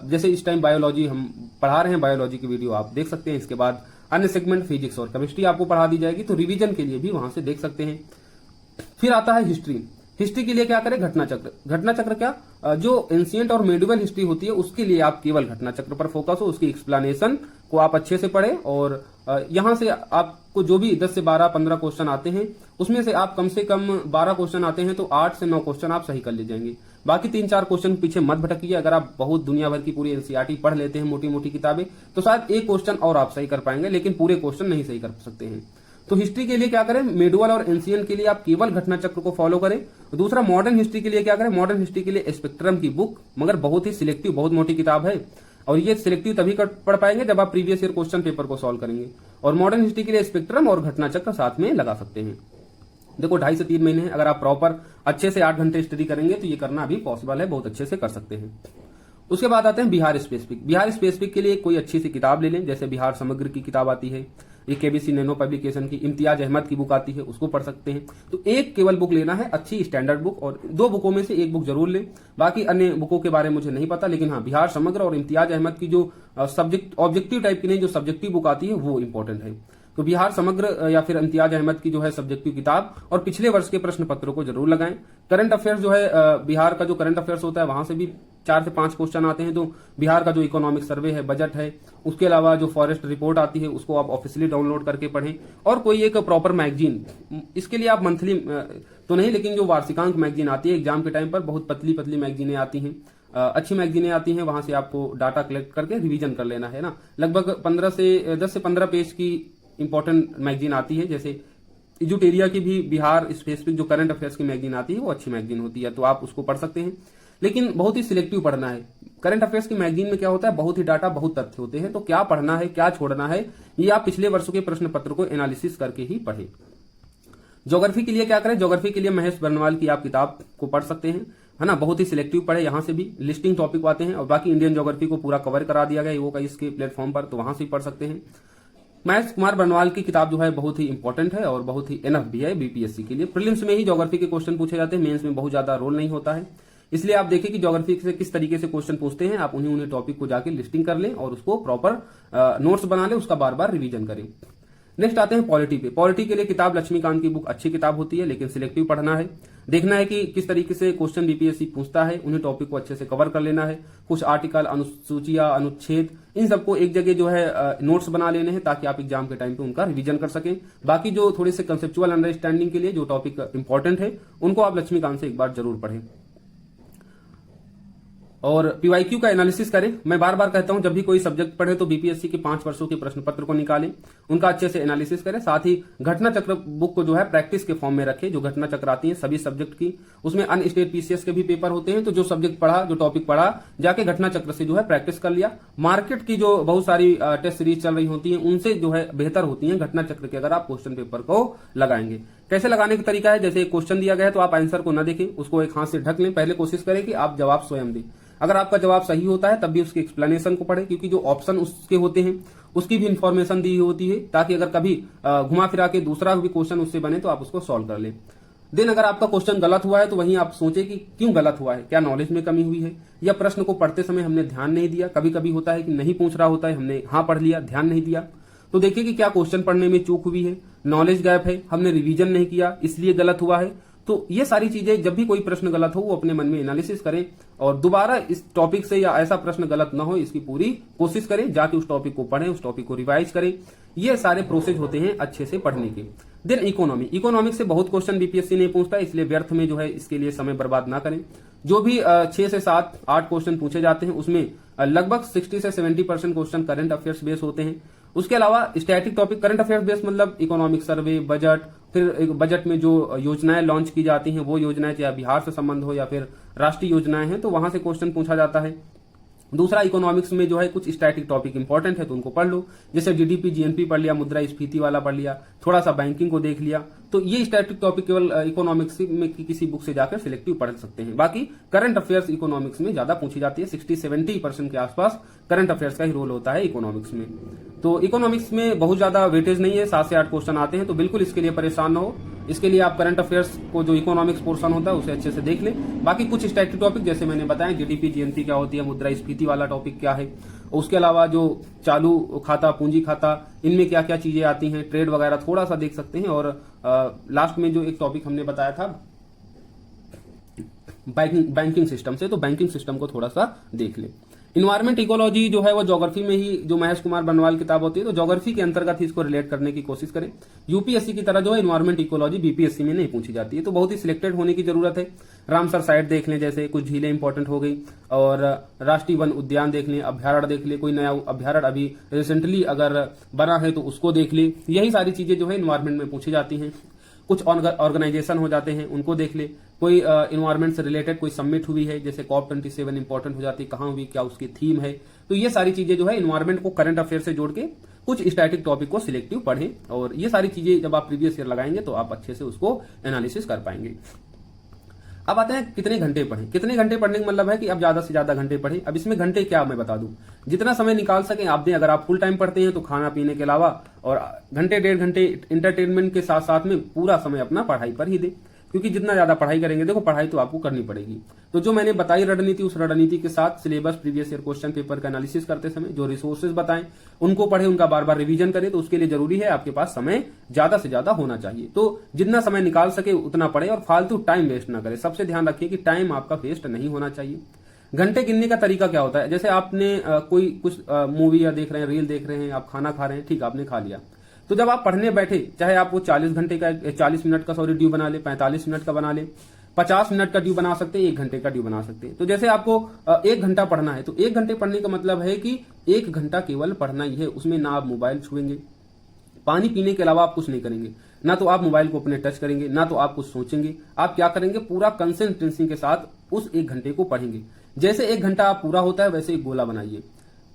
जैसे इस टाइम बायोलॉजी हम पढ़ा रहे हैं, बायोलॉजी की वीडियो आप देख सकते हैं। इसके बाद अन्य सेगमेंट फिजिक्स और केमिस्ट्री आपको पढ़ा दी जाएगी, तो रिवीजन के लिए भी वहां से देख सकते हैं। फिर आता है हिस्ट्री। हिस्ट्री के लिए क्या करें, घटना चक्र। घटना चक्र क्या, जो एंशिएंट और मेडिवल हिस्ट्री होती है उसके लिए आप केवल घटना चक्र पर फोकस हो, उसकी एक्सप्लेनेशन को आप अच्छे से पढ़ें और यहां से आपको जो भी 10 से 12 15 क्वेश्चन आते हैं उसमें से आप कम से कम 12 क्वेश्चन आते हैं तो 8 से 9 क्वेश्चन आप सही कर ले जाएंगे। बाकी 3-4 क्वेश्चन पीछे मत भटकिए। अगर आप बहुत दुनिया भर की पूरी एनसीईआरटी पढ़ लेते हैं मोटी मोटी किताबें तो शायद एक क्वेश्चन और आप सही कर पाएंगे, लेकिन पूरे क्वेश्चन नहीं सही कर सकते हैं। तो हिस्ट्री के लिए क्या करें, मेडुअल और एंशिएंट के लिए आप केवल घटना चक्र को फॉलो करें। दूसरा मॉडर्न हिस्ट्री के लिए क्या करें, मॉडर्न हिस्ट्री के लिए स्पेक्ट्रम की बुक, मगर बहुत ही सिलेक्टिव, बहुत मोटी किताब है और ये सिलेक्टिव तभी पढ़ पाएंगे जब आप प्रीवियस ईयर क्वेश्चन पेपर को सॉल्व करेंगे। और मॉडर्न हिस्ट्री के लिए स्पेक्ट्रम और घटना चक्र साथ में लगा सकते हैं। देखो 2.5 से 3 महीने हैं, अगर आप प्रॉपर अच्छे से 8 घंटे स्टडी करेंगे तो ये करना अभी पॉसिबल है, बहुत अच्छे से कर सकते हैं। उसके बाद आते हैं बिहार स्पेसिफिक। बिहार स्पेसिफिक के लिए कोई अच्छी सी किताब ले लें, जैसे बिहार समग्र की किताब आती है, ये केबीसी नैनो पब्लिकेशन की, इम्तियाज अहमद की बुक आती है, उसको पढ़ सकते हैं। तो एक केवल बुक लेना है, अच्छी स्टैंडर्ड बुक, और 2 बुकों में से एक बुक जरूर लें। बाकी अन्य बुकों के बारे में मुझे नहीं पता, लेकिन हाँ बिहार समग्र और इम्तियाज अहमद की जो सब्जेक्ट ऑब्जेक्टिव टाइप की नहीं, जो सब्जेक्टिव बुक आती है वो इंपॉर्टेंट है। तो बिहार समग्र या फिर इम्तियाज अहमद की जो है सब्जेक्टिव किताब और पिछले वर्ष के प्रश्न पत्रों को जरूर लगाएं। करंट अफेयर्स जो है बिहार का जो करंट अफेयर्स होता है वहां से भी 4 से 5 क्वेश्चन आते हैं। तो बिहार का जो इकोनॉमिक सर्वे है, बजट है, उसके अलावा जो फॉरेस्ट रिपोर्ट आती है उसको आप ऑफिशियली डाउनलोड करके पढ़ें। और कोई एक प्रॉपर मैगजीन, इसके लिए आप मंथली तो नहीं, लेकिन जो वार्षिकांक मैगजीन आती है एग्जाम के टाइम पर, बहुत पतली पतली मैगजीनें आती हैं, अच्छी मैगजीनें आती हैं, वहां से आपको डाटा कलेक्ट करके रिवीजन कर लेना है ना। लगभग 10 से 15 पेज की इंपॉर्टेंट मैगजीन आती है, जैसे इजुटेरिया की भी बिहार स्पेसिफिक जो करंट अफेयर्स की मैगजीन आती है वो अच्छी मैगजीन होती है, तो आप उसको पढ़ सकते हैं। लेकिन बहुत ही सिलेक्टिव पढ़ना है। करंट अफेयर्स की मैगजीन में क्या होता है, बहुत ही डाटा, बहुत तथ्य होते हैं, तो क्या पढ़ना है क्या छोड़ना है ये आप पिछले वर्षों के प्रश्न पत्र को एनालिसिस करके ही पढ़ें। ज्योग्राफी के लिए क्या करें, ज्योग्राफी के लिए महेश बर्नवाल की आप किताब को पढ़ सकते हैं, है ना। बहुत ही सिलेक्टिव पढ़े, यहां से भी लिस्टिंग टॉपिक आते हैं और बाकी इंडियन ज्योग्राफी को पूरा कवर करा दिया गया वो इसके प्लेटफॉर्म पर, तो वहां से पढ़ सकते हैं। महेश कुमार बर्नवाल की किताब जो है बहुत ही इंपॉर्टेंट है और बहुत ही एनफ भी है बीपीएससी के लिए। प्रीलिम्स में ही ज्योग्राफी के क्वेश्चन पूछे जाते हैं, मेंस में बहुत ज्यादा रोल नहीं होता है, इसलिए आप देखें कि ज्योग्राफी से किस तरीके से क्वेश्चन पूछते हैं, आप उन्हीं टॉपिक को जाके लिस्टिंग कर लें और उसको प्रॉपर नोट्स बना लें, उसका बार बार रिवीजन करें। नेक्स्ट आते हैं पॉलिटी पे। पॉलिटी के लिए किताब लक्ष्मीकांत की बुक अच्छी किताब होती है, लेकिन सिलेक्टिव पढ़ना है, देखना है कि किस तरीके से क्वेश्चन बीपीएससी पूछता है, उन्हीं टॉपिक को अच्छे से कवर कर लेना है। कुछ आर्टिकल, अनुसूचियां, अनुच्छेद, इन सबको एक जगह जो है नोट्स बना लेने हैं ताकि आप एग्जाम के टाइम पे उनका रिवीजन कर सकें। बाकी जो थोड़े से कंसेप्चुअल अंडरस्टैंडिंग के लिए जो टॉपिक इंपॉर्टेंट है उनको आप लक्ष्मीकांत से एक बार जरूर पढ़ें। और पीवाईक्यू का एनालिसिस करें। मैं बार बार कहता हूं जब भी कोई सब्जेक्ट पढ़े तो बीपीएससी के 5 वर्षों के प्रश्न पत्र को निकालें, उनका अच्छे से एनालिसिस करें। साथ ही घटना चक्र बुक को जो है प्रैक्टिस के फॉर्म में रखें। जो घटना चक्र आती है सभी सब्जेक्ट की, उसमें अन्य स्टेट पीसीएस के भी पेपर होते हैं, तो जो सब्जेक्ट पढ़ा, जो टॉपिक पढ़ा, जाके घटना चक्र से जो है प्रैक्टिस कर लिया। मार्केट की जो बहुत सारी टेस्ट सीरीज चल रही होती है उनसे जो है बेहतर होती है घटना चक्र के, अगर आप क्वेश्चन पेपर को लगाएंगे। कैसे लगाने का तरीका है, जैसे एक क्वेश्चन दिया गया है तो आप आंसर को न देखें, उसको एक हाथ से ढक लें। पहले कोशिश करें कि आप जवाब स्वयं दें। अगर आपका जवाब सही होता है तब भी उसकी एक्सप्लेनेशन को पढ़े, क्योंकि जो ऑप्शन उसके होते हैं उसकी भी इंफॉर्मेशन दी होती है, ताकि अगर कभी घुमा फिरा के दूसरा भी क्वेश्चन उससे बने तो आप उसको सॉल्व कर लें। देन अगर आपका क्वेश्चन गलत हुआ है तो वहीं आप सोचें कि क्यों गलत हुआ है, क्या नॉलेज में कमी हुई है, या प्रश्न को पढ़ते समय हमने ध्यान नहीं दिया। कभी कभी होता है कि नहीं पूछ रहा होता है, हमने हाँ पढ़ लिया, ध्यान नहीं दिया। तो देखिए कि क्या क्वेश्चन पढ़ने में चूक हुई है, नॉलेज गैप है, हमने रिवीजन नहीं किया इसलिए गलत हुआ है। तो ये सारी चीजें, जब भी कोई प्रश्न गलत हो वो अपने मन में एनालिसिस करें और दोबारा इस टॉपिक से या ऐसा प्रश्न गलत ना हो इसकी पूरी कोशिश करें। जाके उस टॉपिक को पढ़ें, उस टॉपिक को रिवाइज करें। ये सारे प्रोसेस होते हैं अच्छे से पढ़ने के। देन इकोनॉमिक से बहुत क्वेश्चन बीपीएससी नहीं पूछता, इसलिए व्यर्थ में जो है इसके लिए समय बर्बाद ना करें। जो भी 6 से 7 8 क्वेश्चन पूछे जाते हैं उसमें लगभग 60 से 70% क्वेश्चन करंट अफेयर्स बेस होते हैं। उसके अलावा static topic current affairs base मतलब इकोनॉमिक सर्वे, बजट, फिर बजट में जो योजनाएं लॉन्च की जाती हैं वो योजनाएं चाहे बिहार से संबंध हो या फिर राष्ट्रीय योजनाएं हैं तो वहां से क्वेश्चन पूछा जाता है। दूसरा, इकोनॉमिक्स में जो है कुछ स्टैटिक टॉपिक इंपॉर्टेंट है तो उनको पढ़ लो, जैसे जीडीपी जीएनपी पढ़ लिया, मुद्रा स्फीति वाला पढ़ लिया, थोड़ा सा बैंकिंग को देख लिया। तो ये स्टैटिक टॉपिक केवल इकोनॉमिक्स में किसी बुक से जाकर सिलेक्टिव पढ़ सकते हैं। बाकी करंट अफेयर्स इकोनॉमिक्स में ज्यादा पूछी जाती है, 60-70% के आसपास करंट अफेयर्स का ही रोल होता है इकोनॉमिक्स में। तो इकोनॉमिक्स में बहुत ज्यादा वेटेज नहीं है, 7 से 8 क्वेश्चन आते हैं, तो बिल्कुल इसके लिए परेशान न हो। इसके लिए आप करंट अफेयर्स को जो इकोनॉमिक्स पोर्शन होता है उसे अच्छे से देख लें। बाकी कुछ स्टैटिक टॉपिक जैसे मैंने बताया, जीडीपी जीएनपी क्या होती है, मुद्रा स्फीति वाला टॉपिक क्या है, उसके अलावा जो चालू खाता, पूंजी खाता, इनमें क्या क्या चीजें आती हैं, ट्रेड वगैरह थोड़ा सा देख सकते हैं। और लास्ट में जो एक टॉपिक हमने बताया था बैंकिंग सिस्टम से, तो बैंकिंग सिस्टम को थोड़ा सा देख ले। इन्वायरमेंट इकोलॉजी जो है वो ज्योग्राफी में ही, जो महेश कुमार बनवाल किताब होती है तो ज्योग्राफी के अंतर्गत ही इसको रिलेट करने की कोशिश करें। यूपीएससी की तरह जो है इन्वायरमेंट इकोलॉजी बीपीएससी में नहीं पूछी जाती है, तो बहुत ही सिलेक्टेड होने की जरूरत है। रामसर साइट देख लें, जैसे कुछ झीलें इंपॉर्टेंट हो गई, और राष्ट्रीय वन उद्यान देख लें, अभ्यारण्य देख लें, कोई नया अभ्यारण्य अभी रिसेंटली अगर बना है तो उसको देख लें। यही सारी चीजें जो है इन्वायरमेंट में पूछी जाती हैं। कुछ ऑर्गेनाइजेशन हो जाते हैं उनको देख ले, कोई इन्वायरमेंट से रिलेटेड कोई समिट हुई है जैसे COP27 इंपॉर्टेंट हो जाती है, कहां हुई, क्या उसकी थीम है। तो ये सारी चीजें जो है इन्वायरमेंट को करंट अफेयर से जोड़ के कुछ स्टैटिक टॉपिक को सिलेक्टिव पढ़ें, और ये सारी चीजें जब आप प्रीवियस ईयर लगाएंगे तो आप अच्छे से उसको एनालिसिस कर पाएंगे। अब आते हैं कितने घंटे पढ़ें। कितने घंटे पढ़ने का मतलब है कि अब ज्यादा से ज्यादा घंटे पढ़ें। अब इसमें घंटे क्या मैं बता दूं, जितना समय निकाल सकें आप दें। अगर आप फुल टाइम पढ़ते हैं तो खाना पीने के अलावा और घंटे 1.5 घंटे इंटरटेनमेंट के साथ साथ में पूरा समय अपना पढ़ाई पर ही दें, क्योंकि जितना ज्यादा पढ़ाई करेंगे, देखो पढ़ाई तो आपको करनी पड़ेगी। तो जो मैंने बताई रणनीति, उस रणनीति के साथ syllabus, previous year question paper का एनालिसिस करते समय जो रिसोर्सेज बताएं उनको पढ़े, उनका बार बार रिवीजन करें। तो उसके लिए जरूरी है आपके पास समय ज्यादा से ज्यादा होना चाहिए। तो जितना समय निकाल सके उतना पढ़े और फालतू टाइम वेस्ट ना करें। सबसे ध्यान रखिए कि टाइम आपका वेस्ट नहीं होना चाहिए। घंटे गिनने का तरीका क्या होता है, जैसे आपने कोई कुछ मूवी या देख रहे हैं, रील देख रहे हैं, आप खाना खा रहे हैं, ठीक, आपने खा लिया, तो जब आप पढ़ने बैठे, चाहे आप वो 40 मिनट का ड्यू बना ले, 45 मिनट का बना ले, 50 मिनट का ड्यू बना सकते हैं, 1 घंटे का ड्यू बना सकते हैं। तो जैसे आपको 1 घंटा पढ़ना है तो 1 घंटे पढ़ने का मतलब है कि 1 घंटा केवल पढ़ना ही है। उसमें ना आप मोबाइल छुएंगे, पानी पीने के अलावा आप कुछ नहीं करेंगे, ना तो आप मोबाइल को अपने टच करेंगे, ना तो आप कुछ सोचेंगे। आप क्या करेंगे, पूरा कंसेंट्रेशन के साथ उस 1 घंटे को पढ़ेंगे। जैसे 1 घंटा आप पूरा होता है वैसे एक गोला बनाइए।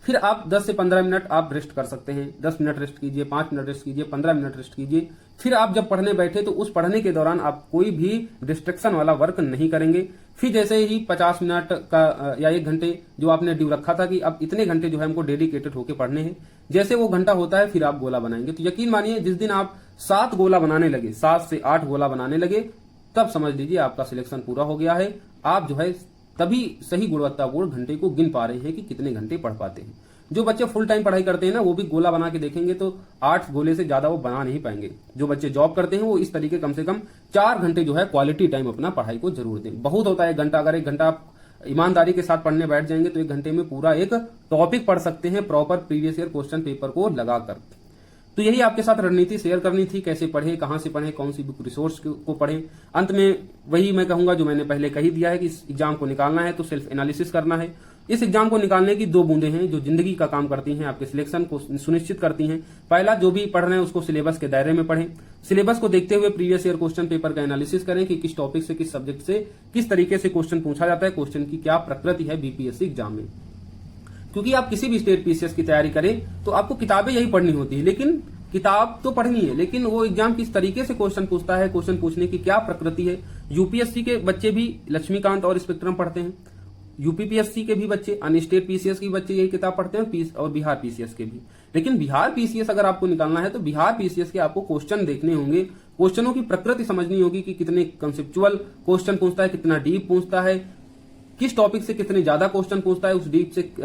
फिर आप 10 से 15 मिनट आप रेस्ट कर सकते हैं। 10 मिनट रेस्ट कीजिए, 5 मिनट रेस्ट कीजिए, 15 मिनट रेस्ट कीजिए। फिर आप जब पढ़ने बैठे तो उस पढ़ने के दौरान आप कोई भी डिस्ट्रैक्शन वाला वर्क नहीं करेंगे। फिर जैसे ही 50 मिनट का या 1 घंटे जो आपने ड्यू रखा था कि अब इतने घंटे जो है हमको डेडिकेटेड होकर पढ़ने हैं, जैसे वो घंटा होता है फिर आप गोला बनाएंगे। तो यकीन मानिए जिस दिन आप 7 गोला बनाने लगे, 7 से 8 गोला बनाने लगे, तब समझ लीजिए आपका सिलेक्शन पूरा हो गया है। आप जो है तभी सही गुणवत्तापूर्ण घंटे को गिन पा रहे हैं कि कितने घंटे पढ़ पाते हैं। जो बच्चे फुल टाइम पढ़ाई करते हैं ना, वो भी गोला बना के देखेंगे तो 8 गोले से ज्यादा वो बना नहीं पाएंगे। जो बच्चे जॉब करते हैं वो इस तरीके कम से कम 4 घंटे जो है क्वालिटी टाइम अपना पढ़ाई को जरूर दें। बहुत होता है 1 घंटा, अगर 1 घंटा आप ईमानदारी के साथ पढ़ने बैठ जाएंगे तो 1 घंटे में पूरा एक टॉपिक पढ़ सकते हैं proper previous year question paper को लगाकर। तो यही आपके साथ रणनीति शेयर करनी थी, कैसे पढ़ें, कहां से पढ़ें, कौन सी बुक रिसोर्स को पढ़ें। अंत में वही मैं कहूंगा जो मैंने पहले कही दिया है कि इस एग्जाम को निकालना है तो सेल्फ एनालिसिस करना है। इस एग्जाम को निकालने की 2 बूंदें हैं जो जिंदगी का काम करती हैं, आपके सिलेक्शन को सुनिश्चित करती हैं। पहला, जो भी पढ़ रहे हैं उसको सिलेबस के दायरे में पढ़ें। सिलेबस को देखते हुए प्रीवियस ईयर क्वेश्चन पेपर का एनालिसिस करें कि किस टॉपिक से, किस सब्जेक्ट से किस तरीके से क्वेश्चन पूछा जाता है, क्वेश्चन की क्या प्रकृति है बीपीएससी एग्जाम में। क्योंकि आप किसी भी स्टेट पीसीएस की तैयारी करें तो आपको किताबें यही पढ़नी होती है, लेकिन किताब तो पढ़नी है, लेकिन वो एग्जाम किस तरीके से क्वेश्चन पूछता है, क्वेश्चन पूछने की क्या प्रकृति है। यूपीएससी के बच्चे भी लक्ष्मीकांत और स्पेक्ट्रम पढ़ते हैं, यूपीपीएससी के भी बच्चे, अन्य स्टेट पीसीएस के बच्चे यही किताब पढ़ते हैं, और बिहार पीसीएस के भी। लेकिन बिहार पीसीएस अगर आपको निकालना है तो बिहार पीसीएस के आपको क्वेश्चन देखने होंगे, क्वेश्चनों की प्रकृति समझनी होगी कि कितने कंसेप्चुअल क्वेश्चन पूछता है, कितना डीप पूछता है, किस टॉपिक से कितने ज्यादा क्वेश्चन पूछता है,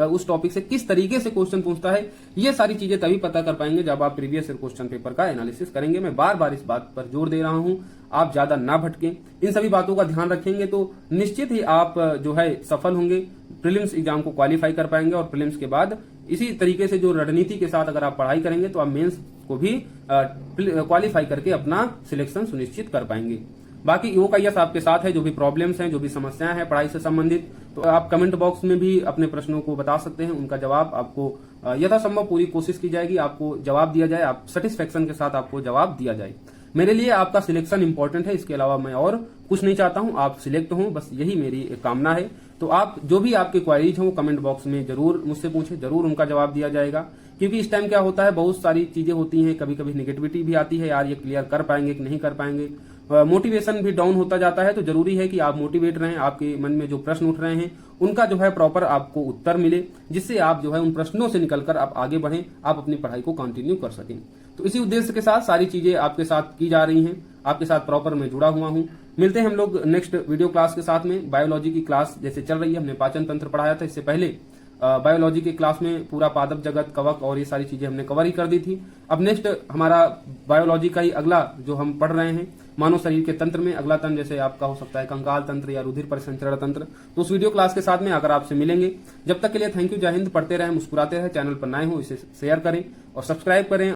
उस टॉपिक से किस तरीके से क्वेश्चन पूछता है। ये सारी चीजें तभी पता कर पाएंगे जब आप प्रीवियस ईयर क्वेश्चन पेपर का एनालिसिस करेंगे। मैं बार बार इस बात पर जोर दे रहा हूं, आप ज्यादा ना भटकें, इन सभी बातों का ध्यान रखेंगे तो निश्चित ही आप जो है सफल होंगे, प्रीलिम्स एग्जाम को क्वालिफाई कर पाएंगे। और प्रीलिम्स के बाद इसी तरीके से जो रणनीति के साथ अगर आप पढ़ाई करेंगे तो आप मेंस को भी क्वालिफाई करके अपना सिलेक्शन सुनिश्चित कर पाएंगे। बाकी OKIS आपके साथ है। जो भी प्रॉब्लम्स हैं, जो भी समस्याएं हैं पढ़ाई से संबंधित, तो आप कमेंट बॉक्स में भी अपने प्रश्नों को बता सकते हैं। उनका जवाब आपको यथासंभव पूरी कोशिश की जाएगी, आपको जवाब दिया जाए, आप सेटिस्फेक्शन के साथ आपको जवाब दिया जाए। मेरे लिए आपका सिलेक्शन इंपॉर्टेंट है, इसके अलावा मैं और कुछ नहीं चाहता हूं। आप सिलेक्ट हों, बस यही मेरी एक कामना है। तो आप जो भी आपके क्वारीज हो कमेंट बॉक्स में जरूर मुझसे पूछें, जरूर उनका जवाब दिया जाएगा। क्योंकि इस टाइम क्या होता है, बहुत सारी चीजें होती हैं, कभी कभी निगेटिविटी भी आती है, यार ये क्लियर कर पाएंगे कि नहीं कर पाएंगे, मोटिवेशन भी डाउन होता जाता है। तो जरूरी है कि आप मोटिवेट रहें, आपके मन में जो प्रश्न उठ रहे हैं उनका जो है प्रॉपर आपको उत्तर मिले, जिससे आप जो है उन प्रश्नों से निकलकर आप आगे बढ़ें, आप अपनी पढ़ाई को कंटिन्यू कर सकें। तो इसी उद्देश्य के साथ सारी चीजें आपके साथ की जा रही हैं, आपके साथ प्रॉपर मैं जुड़ा हुआ हूं। मिलते हैं हम लोग नेक्स्ट वीडियो क्लास के साथ में। बायोलॉजी की क्लास जैसे चल रही है, हमने पाचन तंत्र पढ़ाया था, इससे पहले बायोलॉजी के क्लास में पूरा पादप जगत, कवक और ये सारी चीजें हमने कवर ही कर दी थी। अब नेक्स्ट हमारा बायोलॉजी का ही अगला जो हम पढ़ रहे हैं, मानव शरीर के तंत्र में अगला तंत्र जैसे आपका हो सकता है कंकाल तंत्र या रुधिर परिसंचरण तंत्र, तो उस वीडियो क्लास के साथ में अगर आपसे मिलेंगे। जब तक के लिए थैंक यू, जय हिंद। पढ़ते रहें, मुस्कुराते रहें। चैनल पर नए हो इसे शेयर करें और सब्सक्राइब करें